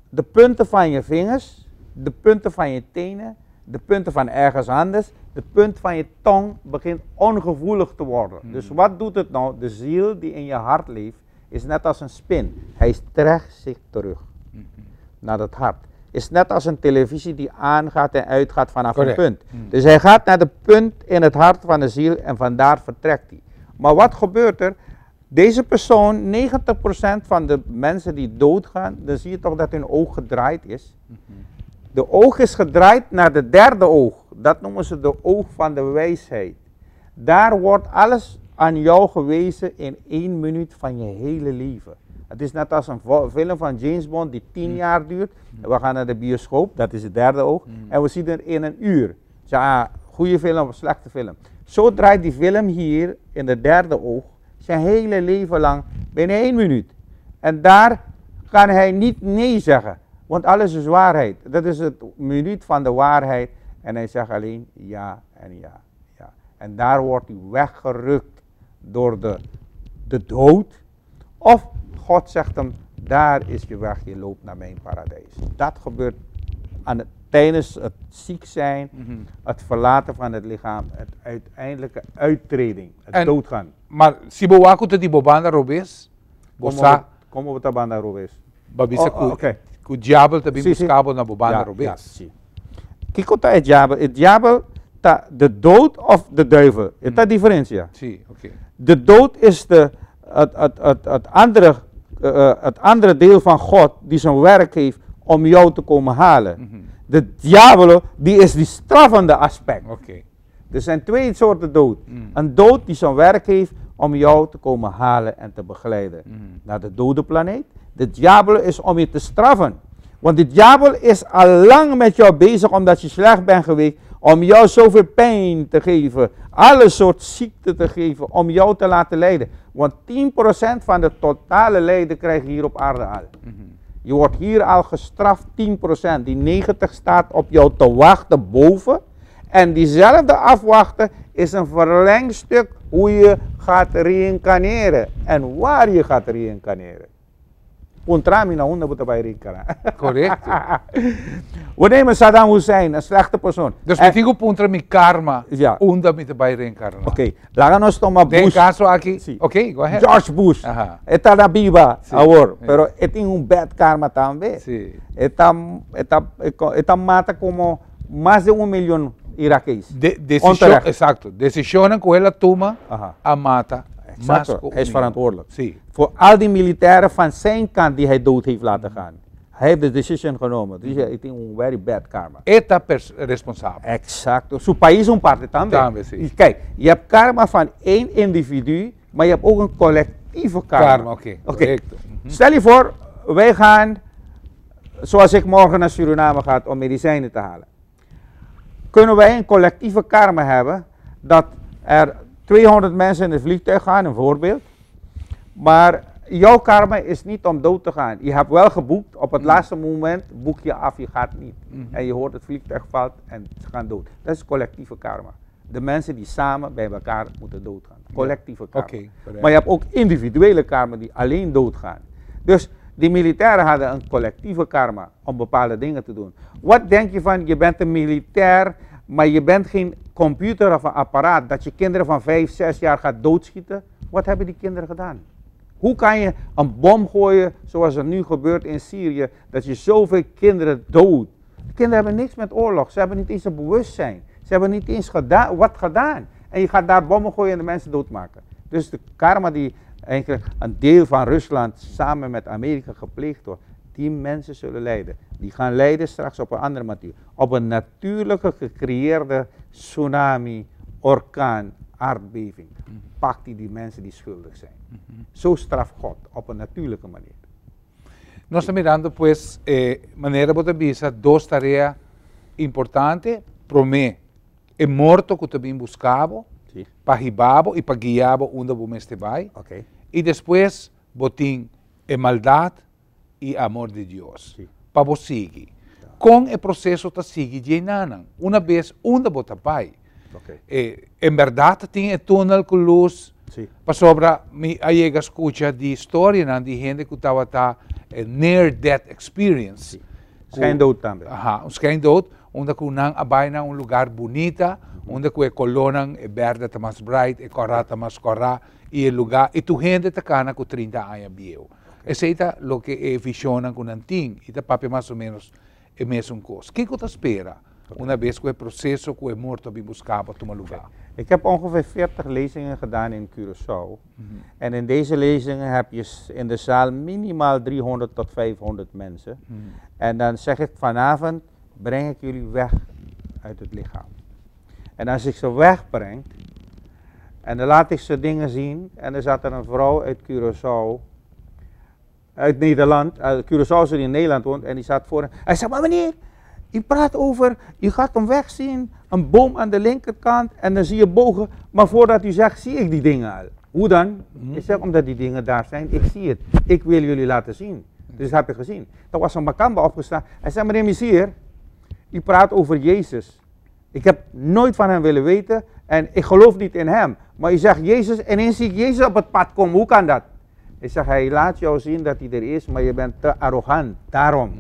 De punten van je vingers, de punten van je tenen, de punten van ergens anders, de punt van je tong begint ongevoelig te worden. Dus wat doet het nou? De ziel die in je hart leeft, is net als een spin. Hij trekt zich terug naar het hart. Is net als een televisie die aangaat en uitgaat vanaf een punt. Dus hij gaat naar de punt in het hart van de ziel en vandaar vertrekt hij. Maar wat gebeurt er? Deze persoon, 90% van de mensen die doodgaan, dan zie je toch dat hun oog gedraaid is. De oog is gedraaid naar de derde oog. Dat noemen ze de oog van de wijsheid. Daar wordt alles aan jou gewezen in 1 minuut van je hele leven. Het is net als een film van James Bond die 10 jaar duurt. We gaan naar de bioscoop, dat is het derde oog. En we zien het in 1 uur. Ja, goede film of slechte film. Zo draait die film hier in de derde oog zijn hele leven lang binnen 1 minuut. En daar kan hij niet nee zeggen, want alles is waarheid. Dat is het minuut van de waarheid en hij zegt alleen ja en ja, ja. En daar wordt hij weggerukt door de dood. Of God zegt hem, daar is je weg, je loopt naar mijn paradijs. Dat gebeurt tijdens het ziek zijn, het verlaten van het lichaam, het uiteindelijke uittreding, het doodgaan. Maar si bawaku te di bobanda robes, bosa, como we banda robes? Babisa ku diablo tabi buscabo na bobanda robes. Ja, zie. Kiko ta het diablo ta de dood of de duivel. Is dat differentie? Zie, oké. De dood is het andere deel van God die zijn werk heeft om jou te komen halen. De diablo, die is die straffende aspect. Er zijn 2 soorten dood. Een dood die zijn werk heeft om jou te komen halen en te begeleiden naar de dode planeet. De diablo is om je te straffen. Want de diablo is al lang met jou bezig omdat je slecht bent geweest, om jou zoveel pijn te geven, alle soort ziekte te geven, om jou te laten lijden. Want 10% van de totale lijden krijg je hier op aarde al. Je wordt hier al gestraft, 10%. Die 90 staat op jou te wachten boven. En diezelfde afwachten is een verlengstuk hoe je gaat reïncarneren. En waar je gaat reïncarneren. Ontramina hunda buta bij reïncarneren. Correct. We nemen Saddam Hussein, een slechte persoon. Dus we digo puntra mi karma, Ja. unda mi te bij reincarnar. Oké, láganos tomar De Bush. caso aqui, Sí. ok, go ahead. George Bush. Ajá. Está na Biba, Sí. ahora, Sí. pero ele tem bad karma também. Sí. Está mata como mais de 1 milhão iraquíes. Decisión, exacto, decisionen com ela toma Aha. a mata. Exacto, mas hij is verantwoordelijk. Sí. Voor al die militairen van zijn kant die hij dood heeft laten gaan. Hij heeft de decision genomen. Dus hij heeft een very bad karma. Eta responsable. Exacto. Zijn país een parte também. Também, sim. Kijk, je hebt karma van één individu, maar je hebt ook een collectieve karma. Karma, oké, correcto. Stel je voor, wij gaan, zoals ik morgen naar Suriname ga om medicijnen te halen. Kunnen wij een collectieve karma hebben dat er 200 mensen in het vliegtuig gaan, een voorbeeld. Maar jouw karma is niet om dood te gaan. Je hebt wel geboekt, op het laatste moment boek je af, je gaat niet. En je hoort het vliegtuig valt en ze gaan dood. Dat is collectieve karma. De mensen die samen bij elkaar moeten doodgaan. Collectieve karma. Oké, correct. Maar je hebt ook individuele karma die alleen doodgaan. Dus die militairen hadden een collectieve karma om bepaalde dingen te doen. Wat denk je van, je bent een militair, maar je bent geen computer of een apparaat dat je kinderen van 5, 6 jaar gaat doodschieten? Wat hebben die kinderen gedaan? Hoe kan je een bom gooien zoals er nu gebeurt in Syrië, dat je zoveel kinderen doodt? De kinderen hebben niks met oorlog, ze hebben niet eens een bewustzijn. Ze hebben niet eens wat gedaan. En je gaat daar bommen gooien en de mensen doodmaken. Dus de karma die eigenlijk een deel van Rusland samen met Amerika gepleegd wordt, die mensen zullen lijden. Die gaan lijden straks op een andere manier. Op een natuurlijke gecreëerde tsunami, orkaan, aardbeving. Pakt die mensen die schuldig zijn. Zo straft God op een natuurlijke manier. Nós estamos mirando, pues, maneira de visa dos tareas importantes para mim. É morto que também buscava, Sí. para ribabo e para guiabo onde o mestre vai. Okay. E depois, botim é maldade e amor de Deus. Sí. Para você seguir. Com o processo de seguir llenando. Uma vez, onde você vai. Okay. Em verdade, tem túnel com luz. Sí. Para sobra, aí escuta de história de gente que estava near-death experience. Sí. Schijndood também. Aha, schijndood, onde que não vai na lugar bonita, onde que a colônia é verde, está mais bright, a cora está mais cora, e o lugar, e tu gente está cana com 30 anos viejo. Esse é o que é visiona com anting, e tá papi mais ou menos é mesmo coisa. O que você espera, uma vez que o processo que é morto bem buscado toma lugar? Ik heb ongeveer 40 lezingen gedaan in Curaçao. En in deze lezingen heb je in de zaal minimaal 300 tot 500 mensen. En dan zeg ik vanavond, breng ik jullie weg uit het lichaam. En als ik ze wegbreng, en dan laat ik ze dingen zien. En er zat er een vrouw uit Curaçao, uit Nederland. Curaçao is in Nederland woont en die zat voor. Hij zei, maar meneer, u praat over, u gaat hem wegzien, een boom aan de linkerkant en dan zie je bogen. Maar voordat u zegt, zie ik die dingen al. Hoe dan? Ik zeg, omdat die dingen daar zijn, ik zie het. Ik wil jullie laten zien. Dus dat heb ik gezien. Er was een makamba opgestaan. Hij zei, meneer Messier, u praat over Jezus. Ik heb nooit van hem willen weten en ik geloof niet in hem. Maar u zegt Jezus en ineens zie ik Jezus op het pad komen. Hoe kan dat? Ik zeg, hij laat jou zien dat hij er is, maar je bent te arrogant. Daarom.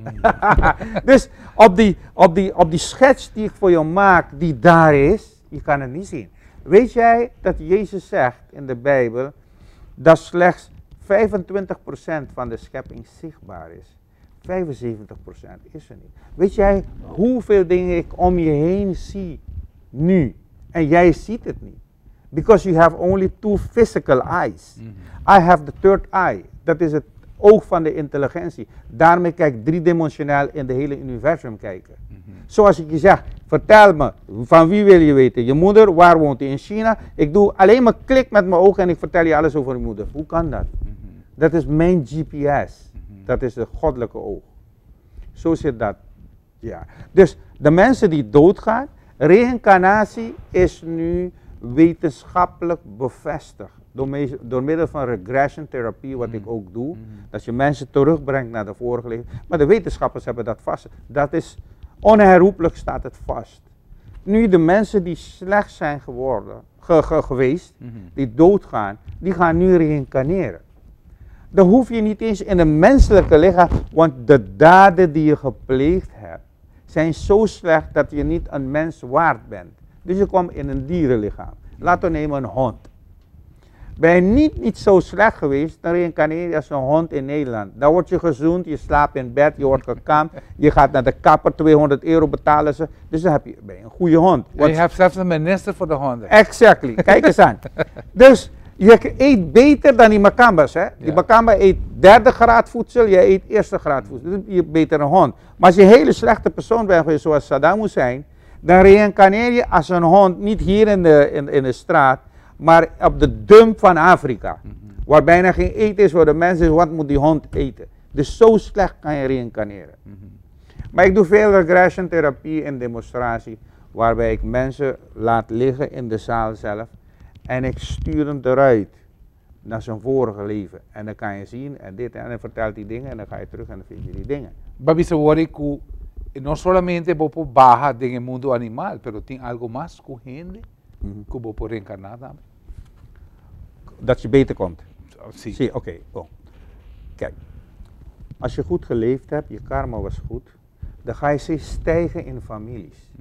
Dus op die schets die ik voor jou maak, die daar is, je kan het niet zien. Weet jij dat Jezus zegt in de Bijbel dat slechts 25% van de schepping zichtbaar is? 75% is er niet. Weet jij hoeveel dingen ik om je heen zie nu? En jij ziet het niet. Because you have only 2 physical eyes. I have the third eye. Dat is het oog van de intelligentie. Daarmee kijk ik driedimensionaal in de hele universum kijken. Zoals ik je zeg, vertel me, van wie wil je weten? Je moeder, waar woont hij? In China? Ik doe alleen maar klik met mijn ogen en ik vertel je alles over je moeder. Hoe kan dat? Dat is mijn GPS. Dat is het goddelijke oog. Zo zit dat. Ja. Dus de mensen die doodgaan, Reïncarnatie is nu wetenschappelijk bevestigd. Door middel van regression therapie, wat ik ook doe. Dat je mensen terugbrengt naar de vorige leven. Maar de wetenschappers hebben dat vast. Dat is onherroepelijk, staat het vast. Nu de mensen die slecht zijn geworden, geweest, die doodgaan, die gaan nu reïncarneren. Dan hoef je niet eens in een menselijke lichaam, want de daden die je gepleegd hebt, zijn zo slecht dat je niet een mens waard bent. Dus je komt in een dierenlichaam. Laten we nemen een hond. Ben je niet zo slecht geweest, dan reïncarneer je als een hond in Nederland. Dan word je gezoend, je slaapt in bed, je wordt gekamd, je gaat naar de kapper, €200 betalen ze. Dus dan ben je een goede hond. En je hebt zelfs een minister voor de honden. Exactly, kijk eens aan. Dus je eet beter dan die Makambas. Hè? Die Makamba eet 3e graad voedsel, je eet 1e graad voedsel. Dus je bent beter een hond. Maar als je een hele slechte persoon bent geweest, zoals Saddam Hussein, dan reïncarneer je als een hond, niet hier in de straat, maar op de dump van Afrika. Waar bijna geen eten is voor de mensen, wat moet die hond eten? Dus zo slecht kan je reïncarneren. Maar ik doe veel regression therapie en demonstratie, waarbij ik mensen laat liggen in de zaal zelf en ik stuur hem eruit naar zijn vorige leven. En dan kan je zien en dit en dan vertelt hij dingen en dan ga je terug en dan vind je die dingen. Babi se worry que no solamente bopo baja en el mundo animal, pero tem algo más com gente que bopo reencarnar também. Dat je beter komt. Sim. Zie, oké. Oh. Kijk, als je goed geleefd hebt, je karma was goed, dan ga je steeds stijgen in families.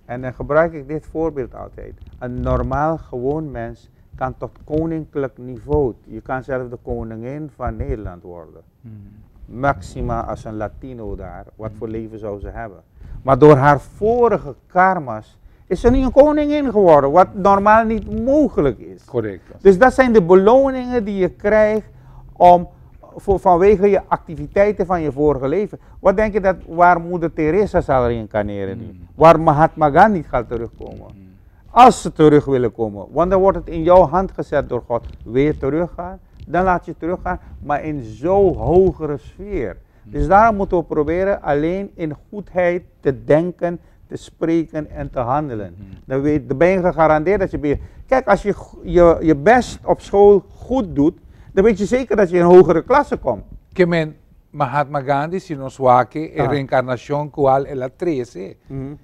En dan gebruik ik dit voorbeeld altijd. Een normaal gewoon mens kan tot koninklijk niveau. Je kan zelfs de koningin van Nederland worden. Maxima als een Latino daar. Wat voor leven zou ze hebben? Maar door haar vorige karma's is ze nu een koningin geworden. Wat normaal niet mogelijk is. Correct. Dus dat zijn de beloningen die je krijgt vanwege je activiteiten van je vorige leven. Wat denk je dat waar moeder Teresa zal reïncarneren nu? Waar Mahatma Gandhi gaat terugkomen? Als ze terug willen komen. Want dan wordt het in jouw hand gezet door God. Wil je teruggaan? Dan laat je teruggaan. Maar in zo'n hogere sfeer. Dus daarom moeten we proberen alleen in goedheid te denken, te spreken en te handelen. Dan ben je gegarandeerd dat je... Kijk, als je best op school goed doet, dan weet je zeker dat je in hogere klasse komt. Que men Mahatma Gandhi, si nos waque, a reencarnación cual ela 13,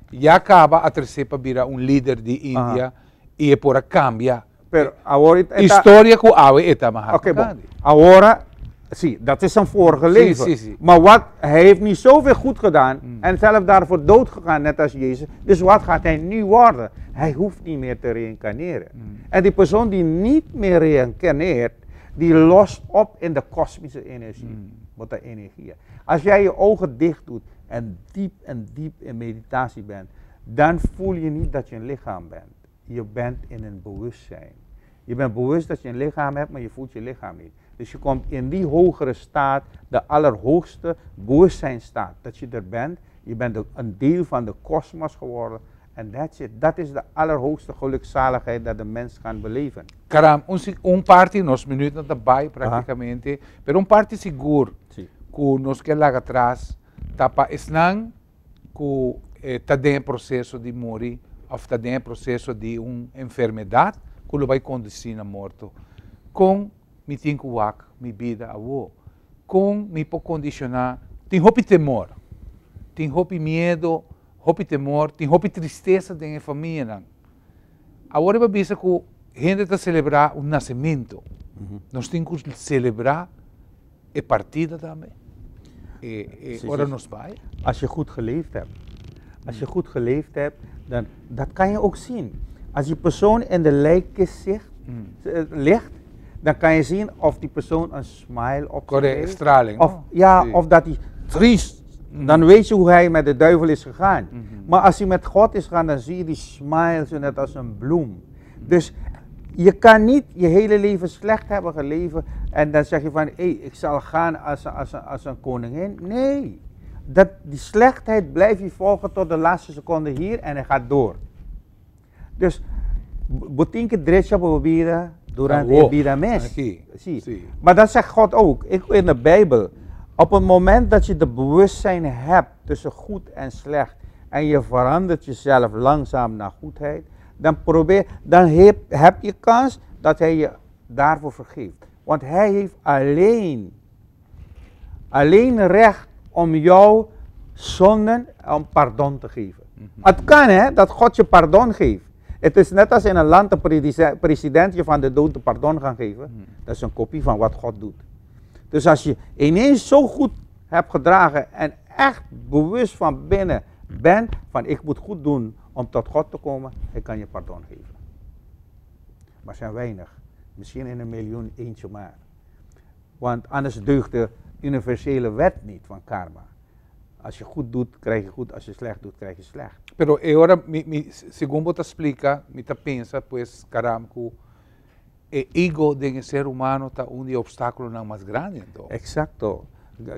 ya acaba a 13 para virar un líder de India y por cambia. Pero ahora historia que ave eta Mahatma Gandhi. Ahora, zie, dat is zijn vorige leven. Sí. Maar hij heeft niet zoveel goed gedaan en zelf daarvoor dood gegaan, net als Jezus. Dus wat gaat hij nu worden? Hij hoeft niet meer te reïncarneren. En die persoon die niet meer reïncarneert, die lost op in de kosmische energie. Wat de energie. Als jij je ogen dicht doet en diep in meditatie bent, dan voel je niet dat je een lichaam bent. Je bent in een bewustzijn. Je bent bewust dat je een lichaam hebt, maar je voelt je lichaam niet. Dus je komt in die hogere staat, de allerhoogste bewustzijnstaat. Dat je er bent, je bent een deel van de kosmos geworden. En that's it. Dat is de allerhoogste gelukzaligheid dat de mens kan beleven. Caram, parte nos minutos também praticamente, pero parte seguro, que nos que lá atrás, tapa esnan, que está em processo de morrer, ou está em processo de enfermidade, que vai conduzir a morte. Com me tenho minha vida avó, com me pode condicionar, tem hope temor, tem hope medo, hope temor, tem hope tristeza da família. Agora eu penso que a gente está a celebrar o nascimento. Nós temos que celebrar a partida também. Ora nos vai. Als je goed geleefd hebt, dan dat kan je ook zien. Als die persoon in de lijkkist ligt, dan kan je zien of die persoon een smile op zich heeft. Straling. Of dat hij triest. Dan weet je hoe hij met de duivel is gegaan. Maar als hij met God is gegaan, dan zie je die smile zo net als een bloem. Dus je kan niet je hele leven slecht hebben geleefd en dan zeg je van, ik zal gaan als een koningin. Nee, die slechtheid blijft je volgen tot de laatste seconde hier en hij gaat door. Dus, botinke drecha bobida durante el vida mes. Maar dat zegt God ook, in de Bijbel. Op het moment dat je de bewustzijn hebt tussen goed en slecht, en je verandert jezelf langzaam naar goedheid, dan heb je kans dat hij je daarvoor vergeeft. Want hij heeft alleen recht om jouw zonden om pardon te geven. Het kan hè, dat God je pardon geeft. Het is net als in een land een president je van de dood de pardon gaan geven. Dat is een kopie van wat God doet. Dus als je ineens zo goed hebt gedragen en echt bewust van binnen bent van ik moet goed doen om tot God te komen, hij kan je pardon geven. Maar zijn weinig. Misschien in 1 miljoen eentje maar. Want anders deugt de universele wet niet van karma. Als je goed doet, krijg je goed. Als je slecht doet, krijg je slecht. Pero ahora, según te explica, me te pensa, pues, caramba, el ego del ser humano está un obstáculo más grande. Exacto.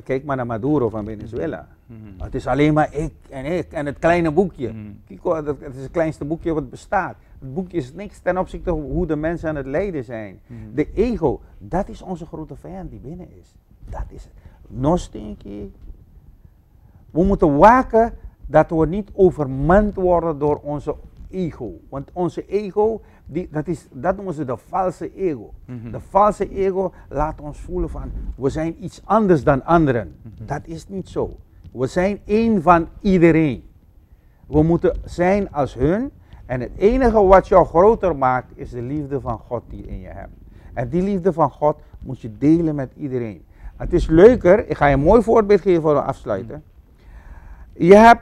Kijk maar naar Maduro van Venezuela. Het is alleen maar ik en het kleine boekje. Kijk, het is het kleinste boekje wat bestaat. Het boekje is niks ten opzichte van hoe de mensen aan het lijden zijn. De ego, dat is onze grote vijand die binnen is. Dat is het. Nog stinky. We moeten waken dat we niet overmand worden door onze ego. Want onze ego, dat noemen ze de valse ego. De valse ego laat ons voelen van, we zijn iets anders dan anderen. Dat is niet zo. We zijn één van iedereen. We moeten zijn als hun. En het enige wat jou groter maakt, is de liefde van God die in je hebt. En die liefde van God moet je delen met iedereen. Het is leuker, ik ga je een mooi voorbeeld geven voor we afsluiten.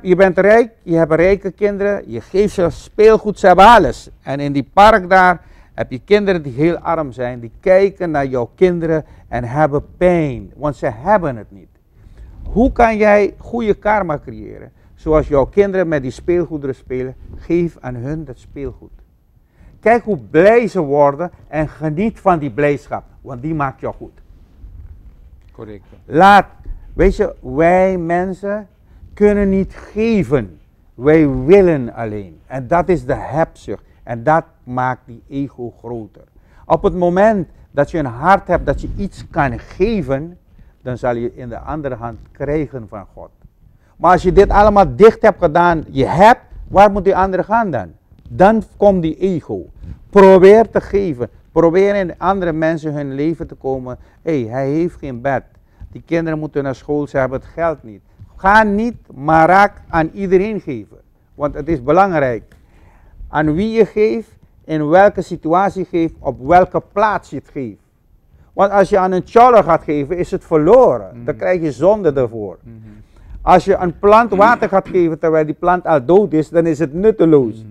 Je bent rijk, je hebt rijke kinderen, je geeft ze speelgoed, ze hebben alles. En in die park daar heb je kinderen die heel arm zijn, die kijken naar jouw kinderen en hebben pijn, want ze hebben het niet. Hoe kan jij goede karma creëren? Zoals jouw kinderen met die speelgoederen spelen, geef aan hun dat speelgoed. Kijk hoe blij ze worden en geniet van die blijdschap, want die maakt jou goed. Correct. Weet je, wij mensen kunnen niet geven. Wij willen alleen. En dat is de hebzucht. En dat maakt die ego groter. Op het moment dat je een hart hebt dat je iets kan geven, dan zal je in de andere hand krijgen van God. Maar als je dit allemaal dicht hebt gedaan, je hebt, waar moet die andere gaan dan? Dan komt die ego. Probeer te geven. Probeer in andere mensen hun leven te komen. Hij heeft geen bed. Die kinderen moeten naar school, ze hebben het geld niet. Ga niet marak aan iedereen geven. Want het is belangrijk. Aan wie je geeft, in welke situatie geeft, op welke plaats je het geeft. Want als je aan een choller gaat geven, is het verloren. Dan krijg je zonde ervoor. Als je een plant water gaat geven terwijl die plant al dood is, dan is het nutteloos.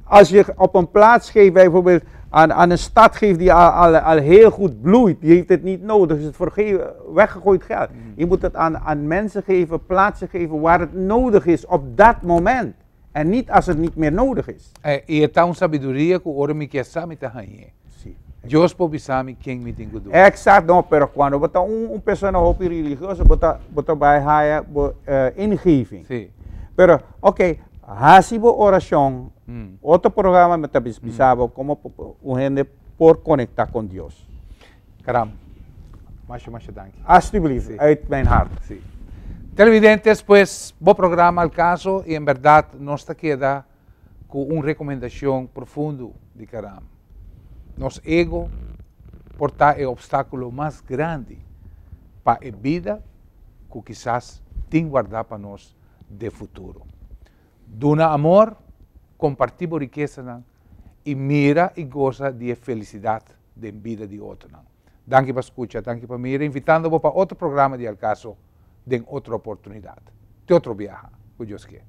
Als je op een plaats geeft, bijvoorbeeld aan een stad geeft die al heel goed bloeit, die heeft het niet nodig, dus het weggegooid geld. Je moet het aan mensen geven, plaatsen geven waar het nodig is op dat moment. En niet als het niet meer nodig is. Y esta un sabiduría que ora mi que sami ta hanye. Sí. Dios po bisami quem me tengo do. Exacto, no, pero cuando bota persona hopi religiosa, bota by haya ingeving. Sí. Pero, okay, hasibo oración, otro programa me bisaba como gente por conectar con Dios. Caramba. Masha dank. Alsjeblieft, Sí. uit mijn hart. Sí. Televidentes, pues, bom programa al caso y en verdad nos queda con una recomendación profundo de Karam. Nos ego portar el obstáculo más grande para la vida que quizás tem guardar para nós de futuro. Dona amor, compartimos riqueza y mira y goza de felicidad de vida de otro. Danke por escuchar, danke por mirar, invitando para otro programa de Al Caso, de otra oportunidad, de otro viaje, que Dios quiera.